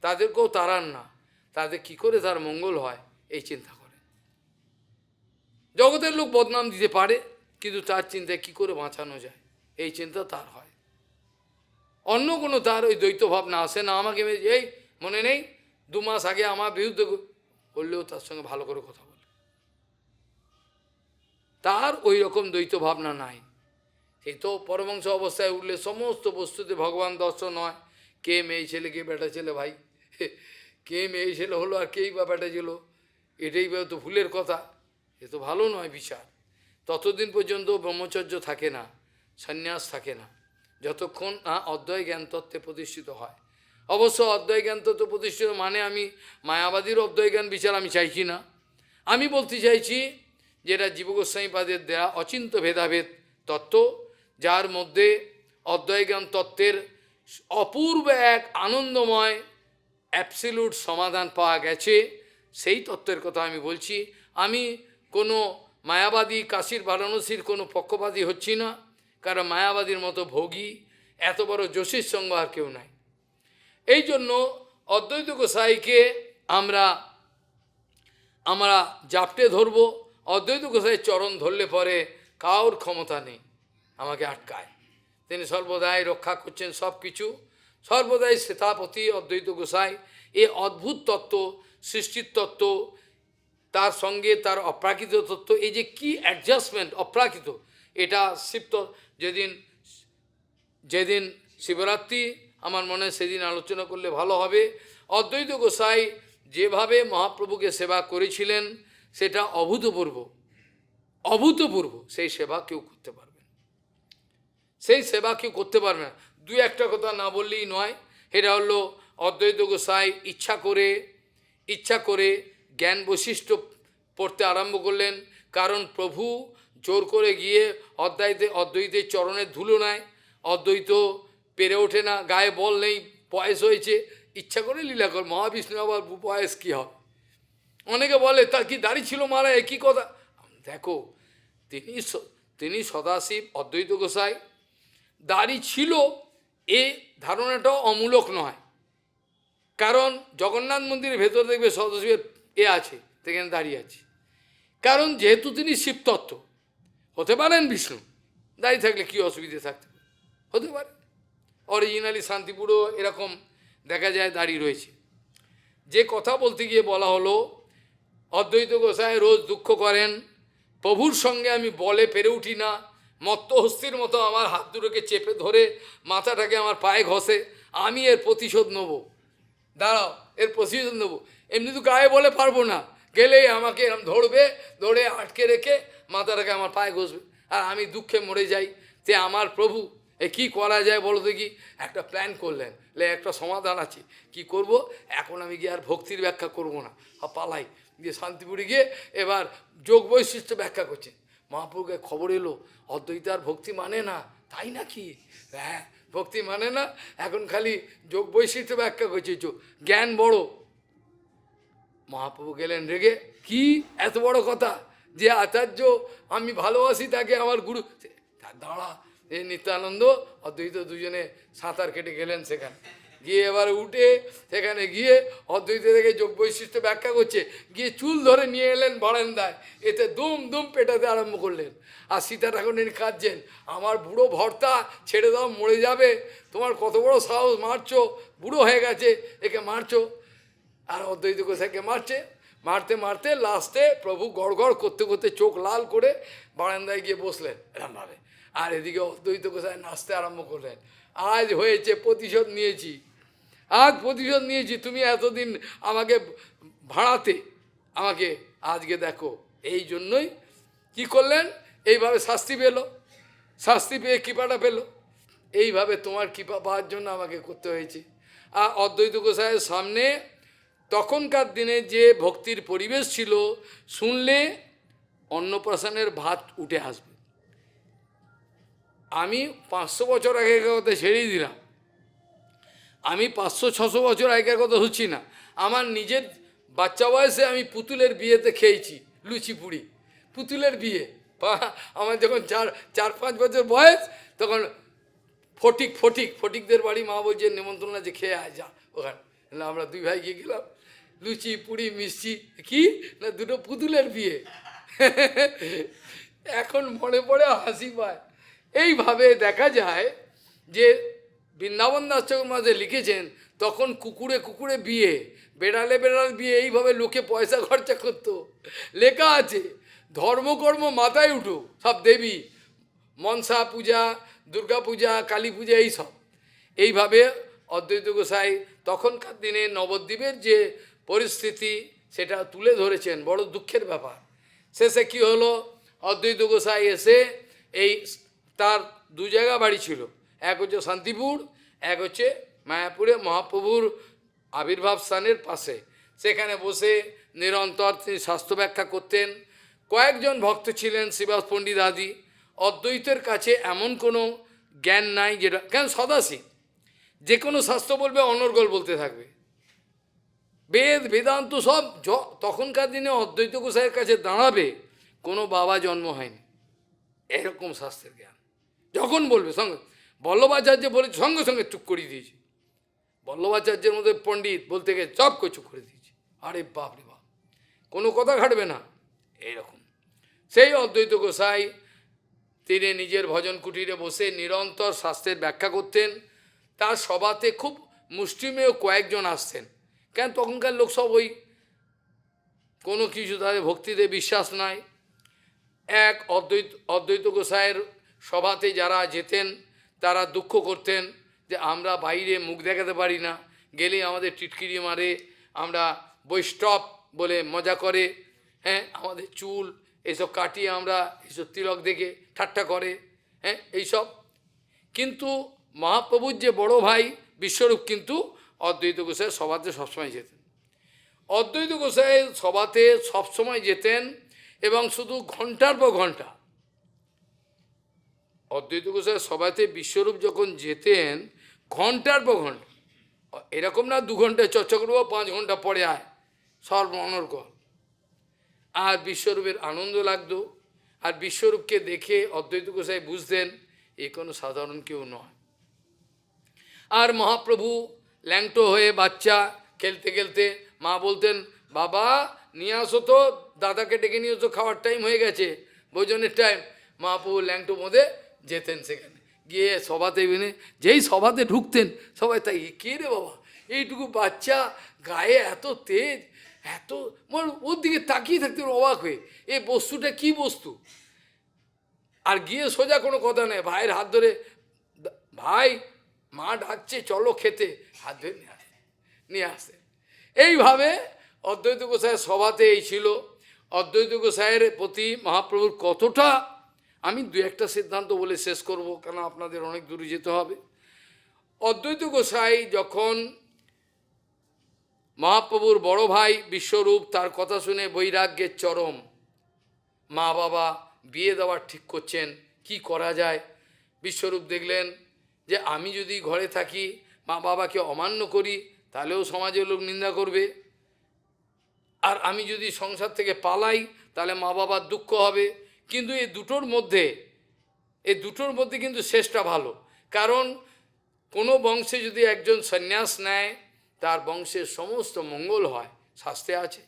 তাদেরকেও তাড়ান না। তাদের কি করে তার মঙ্গল হয় এই চিন্তা করে। জগতের লোক বদনাম দিতে পারে, কিন্তু তার চিন্তায় কি করে বাঁচানো যায় এই চিন্তা তার হয়। অন্য কোনো তার ওই দ্বৈত ভাবনা আসে না। আমাকে এই মনে নেই 2 মাস আগে আমার বিরুদ্ধে বললেও তার সঙ্গে ভালো করে কথা বলে, তার ওই রকম দ্বৈত ভাবনা নাই। সেই তো পরমংশ অবস্থায় উঠলে সমস্ত বস্তুতে ভগবান দর্শন হয়। কে মেয়ে ছেলে, কে বেটা ছেলে, ভাই কে মেয়ে ছেলে হলো আর কেই বা বেটা ছিল, এটাই বা তো ভুলের কথা। এ তো ভালো নয় বিচার। ততদিন পর্যন্ত ব্রহ্মচর্য থাকে না, সন্ন্যাস থাকে না, যতক্ষণ না অদ্বয় জ্ঞান তত্ত্বে প্রতিষ্ঠিত হয়। অবশ্য অদ্বয় জ্ঞান তত্ত্ব প্রতিষ্ঠিত মানে আমি মায়াবাদীর অদ্বয় জ্ঞান বিচার আমি চাইছি না। আমি বলতে চাইছি যেটা জীবগোস্বামীপাদের দেয়া অচিন্ত ভেদাভেদ তত্ত্ব, যার মধ্যে অদ্বয় জ্ঞান তত্ত্বের অপূর্ব এক আনন্দময় অ্যাবসলিউট সমাধান পাওয়া গেছে, সেই তত্ত্বের কথা আমি বলছি। আমি কোনো মায়াবাদী কাশীর বারাণসীর কোনো পক্ষপাতী হচ্ছি না, কারণ মায়াবাদীর মতো ভোগী এত বড় যোশীর সঙ্গ আর কেউ নাই। এই জন্য অদ্বৈত গোসাইকে আমরা আমরা জাপটে ধরব। অদ্বৈত গোসাইয়ের চরণ ধরলে পরে কারোর ক্ষমতা নেই আমাকে আটকায়। তিনি সর্বদাই রক্ষা করছেন সব কিছু, সর্বদাই শ্বেতাপতি অদ্বৈত গোসাই। এ অদ্ভুত তত্ত্ব, সৃষ্টির তত্ত্ব, তার সঙ্গে তার অপ্রাকৃত তত্ত্ব, এই যে কি অ্যাডজাস্টমেন্ট অপ্রাকৃত, এটা শিব যেদিন যেদিন শিবরাত্রি আমার মনে হয় সেদিন আলোচনা করলে ভালো হবে। অদ্বৈত গোসাই যেভাবে মহাপ্রভুকে সেবা করেছিলেন সেটা অভূতপূর্ব, অভূতপূর্ব। সেই সেবা কেউ করতে পারবে না, সেই সেবা কেউ করতে পারবে না। দু একটা কথা না বললেই নয়। এটা হলো অদ্বৈত গোসাই ইচ্ছা করে জ্ঞান বৈশিষ্ট্য পড়তে আরম্ভ করলেন, কারণ প্রভু জোর করে গিয়ে অদ্বৈতের চরণের ধুলো নেয়। অদ্বৈত পেরে ওঠে না, গায়ে বল নেই, বয়স হয়েছে, ইচ্ছা করে লীলা কর। মহাবিষ্ণু আবার বয়স কী হবে? অনেকে বলে তার কি দাড়ি ছিল মারা, একই কথা। দেখো, তিনি সদাশিব অদ্বৈত গোসাই, দাড়ি ছিল এ ধারণাটাও অমূলক নয়। কারণ জগন্নাথ মন্দিরের ভেতর দেখবে সদাশিবের এ আছে, সেখানে দাঁড়িয়ে আছে। কারণ যেহেতু তিনি শিবতত্ত্ব, হতে পারেন বিষ্ণু, দাঁড়িয়ে থাকলে কী অসুবিধে থাকতে পারে, হতে পারে। অরিজিনালি শান্তিপুরও এরকম দেখা যায় দাঁড়িয়ে রয়েছে। যে কথা বলতে গিয়ে বলা হলো, অদ্বৈত গোসাই রোজ দুঃখ করেন, প্রভুর সঙ্গে আমি বলে পেরে উঠি না, মত্তহস্তির মতো আমার হাত দুটোকে চেপে ধরে মাথাটাকে আমার পায়ে ঘষে, আমি এর প্রতিশোধ নেবো, দাঁড়াও এর প্রতিশোধ নেবো। এমনি তো গায়ে বলে পারবো না, গেলেই আমাকে এরম ধরবে, ধরে আটকে রেখে মাথাটাকে আমার পায়ে ঘষবে, আর আমি দুঃখে মরে যাই। তে আমার প্রভু এ কী করা যায় বলো দেখি? একটা প্ল্যান করলেন, একটা সমাধান আছে, কি করব? এখন আমি গিয়ে আর ভক্তির ব্যাখ্যা করব না, পালাই গিয়ে শান্তিপুরে গিয়ে এবার যোগ বৈশিষ্ট্য ব্যাখ্যা করছে। মহাপ্রভুকে খবর এলো অদ্বৈত আর ভক্তি মানে না, তাই নাকি? হ্যাঁ, ভক্তি মানে না, এখন খালি যোগ বৈশিষ্ট্য ব্যাখ্যা করছে, জ্ঞান বড়। মহাপ্রভু গেলেন রেগে, কি এত বড় কথা যে আচার্য আমি ভালোবাসি তাকে আমার গুরু, দাঁড়া। এই নিত্যানন্দ অদ্বৈত দুজনে সাঁতার কেটে গেলেন সেখানে গিয়ে, এবার উঠে সেখানে গিয়ে অদ্বৈত থেকে যোগ বৈশিষ্ট্য ব্যাখ্যা করছে, গিয়ে চুল ধরে নিয়ে এলেন বারান্দায়, এতে দুম দুম পেটাতে আরম্ভ করলেন। আর সীতা ঠাকুর কাঁদছেন, আমার বুড়ো ভর্তা ছেড়ে দাও, মরে যাবে, তোমার কত বড় সাহস, মারছো, বুড়ো হয়ে গেছে একে মারছো। আর অদ্বৈত গোসাইকে মারতে মারতে লাস্টে প্রভু গড়গড় করতে করতে চোখ লাল করে বারান্দায় গিয়ে বসলেন এরমভাবে। আর এদিকে অদ্বৈত গোসাই নাচতে আরম্ভ করলেন, আজ হয়েছে, প্রতিশোধ নিয়েছি, আজ প্রতিশোধ নিয়েছি, তুমি এতদিন আমাকে ভাড়াতে, আমাকে আজকে দেখো। এই জন্যই কী করলেন, এইভাবে শাস্তি পেল, শাস্তি পেয়ে কৃপাটা পেল, এইভাবে তোমার কৃপা পাওয়ার জন্য আমাকে করতে হয়েছে। আর অদ্বৈত গোসাইয়ের সামনে তখনকার দিনে যে ভক্তির পরিবেশ ছিল, শুনলে অন্নপ্রাশনের ভাত উঠে আসবে। আমি 500 বছর আগের কথা ছেড়েই দিলাম, আমি 500-600 বছর আগের কথা হচ্ছি না, আমার নিজের বাচ্চা বয়সে আমি পুতুলের বিয়েতে খেয়েছি লুচি পুরি, পুতুলের বিয়ে। আমার যখন 4-5 বছর বয়স, তখন ফটিকদের বাড়ি মা বলছে নিমন্ত্রণ আছে, খেয়ে আয় যা ওখানে। আমরা দুই ভাই গিয়ে গেলাম, লুচি পুরি মিষ্টি, কি না দুটো পুতুলের বিয়ে। এখন মনে পড়ে হাসি পায়। এইভাবে দেখা যায় যে বৃন্দাবন দাস ঠাকুর লিখেছেন, তখন কুকুরে বিয়ে, বেড়ালে বিয়ে, এইভাবে লোকে পয়সা খরচা করতো। লেখা আছে ধর্মকর্ম মাথায় উঠো, সব দেবী মনসা পূজা, দুর্গা পূজা, কালী পূজা এইসব। এইভাবে অদ্বৈত গোসাই তখনকার দিনে নবদ্বীপের যে পরিস্থিতি সেটা তুলে ধরেছেন, বড় দুঃখের ব্যাপার। শেষে কি হলো, অদ্বৈত গোসাই এসে এই তার দু জায়গা বাড়ি ছিল, এক হচ্ছে শান্তিপুর, এক হচ্ছে মায়াপুরে মহাপ্রভুর আবির্ভাব স্থানের পাশে। সেখানে বসে নিরন্তর তিনি শাস্ত্র ব্যাখ্যা করতেন। কয়েকজন ভক্ত ছিলেন, শ্রীবাস পণ্ডিত আদি। অদ্বৈতের কাছে এমন কোনো জ্ঞান নাই যেটা, কেন সদাসী যে কোনো শাস্ত্র বলবে অনর্গল বলতে থাকবে, বেদ বেদান্ত সব তখনকার দিনে অদ্বৈত গোসাইয়ের কাছে দাঁড়াবে কোনো বাবা জন্ম হয়নি, এরকম শাস্ত্রের জ্ঞান। যখন বলবে সঙ্গে, বল্লভাচার্য বলে সঙ্গে সঙ্গে চুপ করিয়ে দিয়েছে। বল্লভাচার্যের মধ্যে পণ্ডিত বলতে গিয়ে চপ করে চুপ করে দিয়েছে, আরে বাপ রে বাপ, কোনো কথা ঘাটবে না এইরকম। সেই অদ্বৈত গোসাই তিনি নিজের ভজন কুটিরে বসে নিরন্তর শাস্ত্রের ব্যাখ্যা করতেন। তার সভাতে খুব মুষ্টিমেয় কয়েকজন আসতেন, কেন তখনকার লোক সব ওই কোনো কিছু তাদের ভক্তিতে বিশ্বাস নাই। এক অদ্বৈত গোসাইয়ের সভাতে যারা যেতেন তারা দুঃখ করতেন যে আমরা বাইরে মুখ দেখাতে পারি না, গেলেই আমাদের টিটকিরি মারে, আমরা বৈষ্ণব বলে মজা করে, হ্যাঁ আমাদের চুল এসব কাটিয়ে আমরা এসব তিলক দেখে ঠাট্টা করে, হ্যাঁ এইসব। কিন্তু মহাপ্রভুর যে বড় ভাই বিশ্বরূপ কিন্তু অদ্বৈত গোসাইয়ের সভাতে সবসময় যেতেন। অদ্বৈত গোসাইয়ের সভাতে সবসময় যেতেন এবং শুধু ঘন্টার পর ঘন্টা অদ্বৈত গোসাইয়ের সভাতে বিশ্বরূপ যখন যেতেন ঘন্টার পর ঘন্টা, এরকম না 2 ঘন্টা চর্চা করবো 5 ঘন্টা পরে আয়, সর্ব অনর্গল। আর বিশ্বরূপের আনন্দ লাগতো। আর বিশ্বরূপকে দেখে অদ্বৈত গোসাই বুঝতেন এ কোনো সাধারণ কেউ নয়। আর মহাপ্রভু ল্যাংটো হয়ে বাচ্চা খেলতে খেলতে মা বলতেন, বাবা নিয়ে আসো তো, দাদাকে ডেকে নিয়ে আসো, খাওয়ার টাইম হয়ে গেছে, ভোজনের টাইম। মহাপ্রভু ল্যাংটো মধ্যে যেতেন, সেখানে গিয়ে সভাতে যেই সভাতে ঢুকতেন সবাই তাই, কে রে বাবা এইটুকু বাচ্চা, গায়ে এত তেজ, এত ওর দিকে তাকিয়ে থাকতেন অবাক হয়ে, এই বস্তুটা কি বস্তু। আর গিয়ে সোজা কোনো কথা নেই, ভাইয়ের হাত ধরে, ভাই মা ডাকছে চলো খেতে, হাত ধরে নিয়ে আসে। এইভাবে অদ্বৈত গোসাইয়ের সভাতে এই ছিল। অদ্বৈত গোসাইয়ের প্রতি মহাপ্রভুর কতটা, আমি 2-1টা সিদ্ধান্ত বলে শেষ করব, কেন আপনাদের অনেক দূরে যেতে হবে। অদ্বৈত গোসাই যখন মহাপ্রভুর বড় ভাই বিশ্বরূপ তার কথা শুনে বৈরাগ্যের চরম, মা বাবা বিয়ে দেওয়ার ঠিক করছেন, কি করা যায়। বিশ্বরূপ দেখলেন যে আমি যদি ঘরে থাকি মা বাবাকে অমান্য করি তাহলেও সমাজের লোক নিন্দা করবে, আর আমি যদি সংসার থেকে পালাই তাহলে মা বাবার দুঃখ হবে। কিন্তু এই দুটোর মধ্যে কিন্তু শেষটা ভালো, কারণ কোনো বংশে যদি একজন সন্ন্যাস নেয় তার বংশের সমস্ত মঙ্গল হয়, শাস্ত্রে আছে।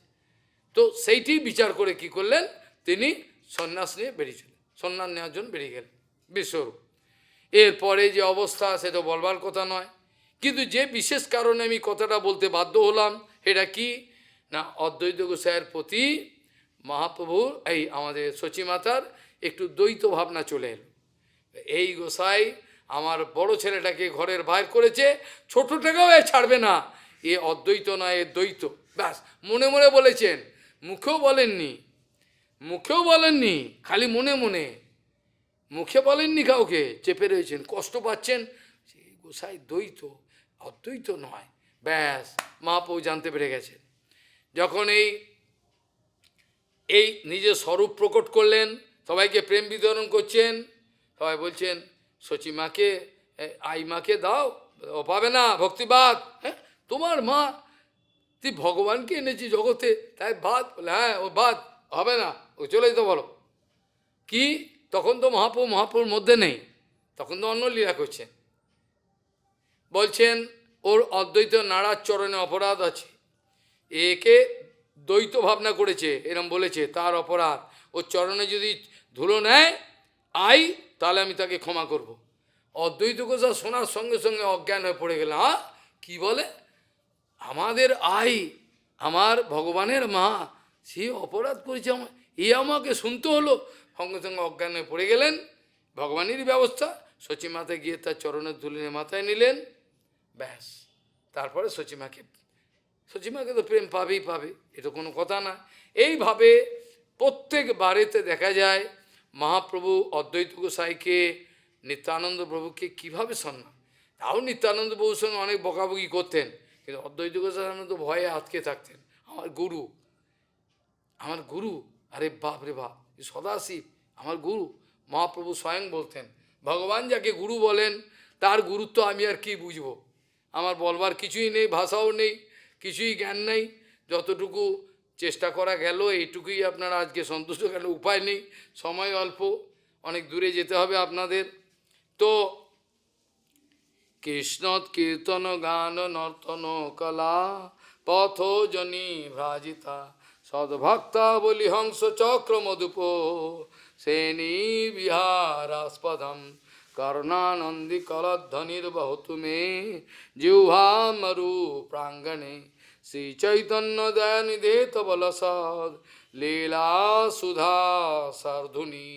তো সেইটি বিচার করে কি করলেন, তিনি সন্ন্যাস নিয়ে বেরিয়েছিলেন, সন্ন্যাস নেওয়ার জন্য বেরিয়ে গেলেন বিশ্বরূপ। এরপরে যে অবস্থা সেটা বলবার কথা নয়, কিন্তু যে বিশেষ কারণে আমি কথাটা বলতে বাধ্য হলাম, এটা কি না, অদ্বৈত গোসাইয়ের প্রতি মহাপ্রভুর এই আমাদের সচিমাতার একটু দ্বৈত ভাবনা চলে এলো। এই গোসাই আমার বড় ছেলেটাকে ঘরের বাইর করেছে, ছোটটাকেও এ ছাড়বে না, এ অদ্বৈত নয় এ দ্বৈত। ব্যাস মনে মনে বলেছেন, মুখেও বলেননি, খালি মনে মনে, মুখে বলেননি, কাউকে চেপে রয়েছেন, কষ্ট পাচ্ছেন, গোসাই দ্বৈত, অদ্বৈত নয়। ব্যাস মহাপ্রভু জানতে পেরে গেছেন। যখন এই নিজের স্বরূপ প্রকট করলেন, সবাইকে প্রেম বিতরণ করছেন, সবাই বলছেন সচিমাকে, আইমাকে দাও, ও পাবে না ভক্তিবাদ, হ্যাঁ তোমার মা, তুই ভগবানকে এনেছি জগতে, তাই ভাত, বলে হ্যাঁ ও ভাত হবে না, ও চলে যেতে বলো। কি তখন তো মহাপ্রভুর মধ্যে নেই, তখন তো অন্য লীলা করছেন। বলছেন ওর অদ্বৈত নাড়ার চরণে অপরাধ আছে, একে দ্বৈত ভাবনা করেছে এরম বলেছে, তার অপরাধ, ওর চরণে যদি ধুলো নেয় তাহলে আমি তাকে ক্ষমা করব। অদ্বৈত গোসা শোনার সঙ্গে সঙ্গে অজ্ঞান হয়ে পড়ে গেল, কি বলে, আমাদের আমার ভগবানের মা, সে অপরাধ করেছে, আমাকে শুনতে হলো। সঙ্গে সঙ্গে অজ্ঞান হয়ে পড়ে গেলেন ভগবানেরই ব্যবস্থা। সচিমাতা গিয়ে তার চরণের ধুলি মাথায় নিলেন, ব্যাস। তারপরে সচিমাকে তো প্রেম পাবেই পাবে, এটা কোনো কথা না। এইভাবে প্রত্যেক বারেতে দেখা যায় মহাপ্রভু অদ্বৈত গোসাইকে, নিত্যানন্দ প্রভুকে কীভাবে সম্মান। তাও নিত্যানন্দ প্রভুর সঙ্গে অনেক বকাবকি করতেন, কিন্তু অদ্বৈত গোসাই সামনে তো ভয়ে আটকে থাকতেন। আমার গুরু, আরে বাপ রে বাপ, সদাশিব আমার গুরু। মহাপ্রভু স্বয়ং বলতেন, ভগবান যাকে গুরু বলেন তার গুরুত্ব আমি আর কি বুঝবো, আমার বলবার কিছুই নেই, ভাষাও নেই, কিছুই জ্ঞান নেই। যতটুকু চেষ্টা করা গেল এইটুকুই আপনারা আজকে সন্তুষ্ট, গেল উপায় নেই, সময় অল্প, অনেক দূরে যেতে হবে আপনাদের। তো কৃষ্ণ কীর্তন গান নর্তন কলা পথ জনী ভ্রাজিতা সদ্ভক্তা বলি হংস চক্র মধুপ শ্রেণী বিহারাস্পদম করুণানন্দী কলধ্বনির বহুতু মে জিহ্বা মরু প্রাঙ্গণে শ্রী চৈতন্য দয়ানিধে তবল সদ লীলা সুধা সার্ধুনি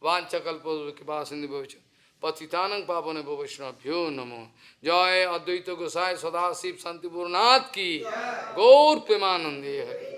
वाञ्छकल्प कृपा सिंधु भविष्य पतितानं पावन वैष्णवभ्यो नमो। जय अद्वैत गोसाई सदाशिव शांतिपूर्णाथ की, गौर प्रेमानंदे हरि।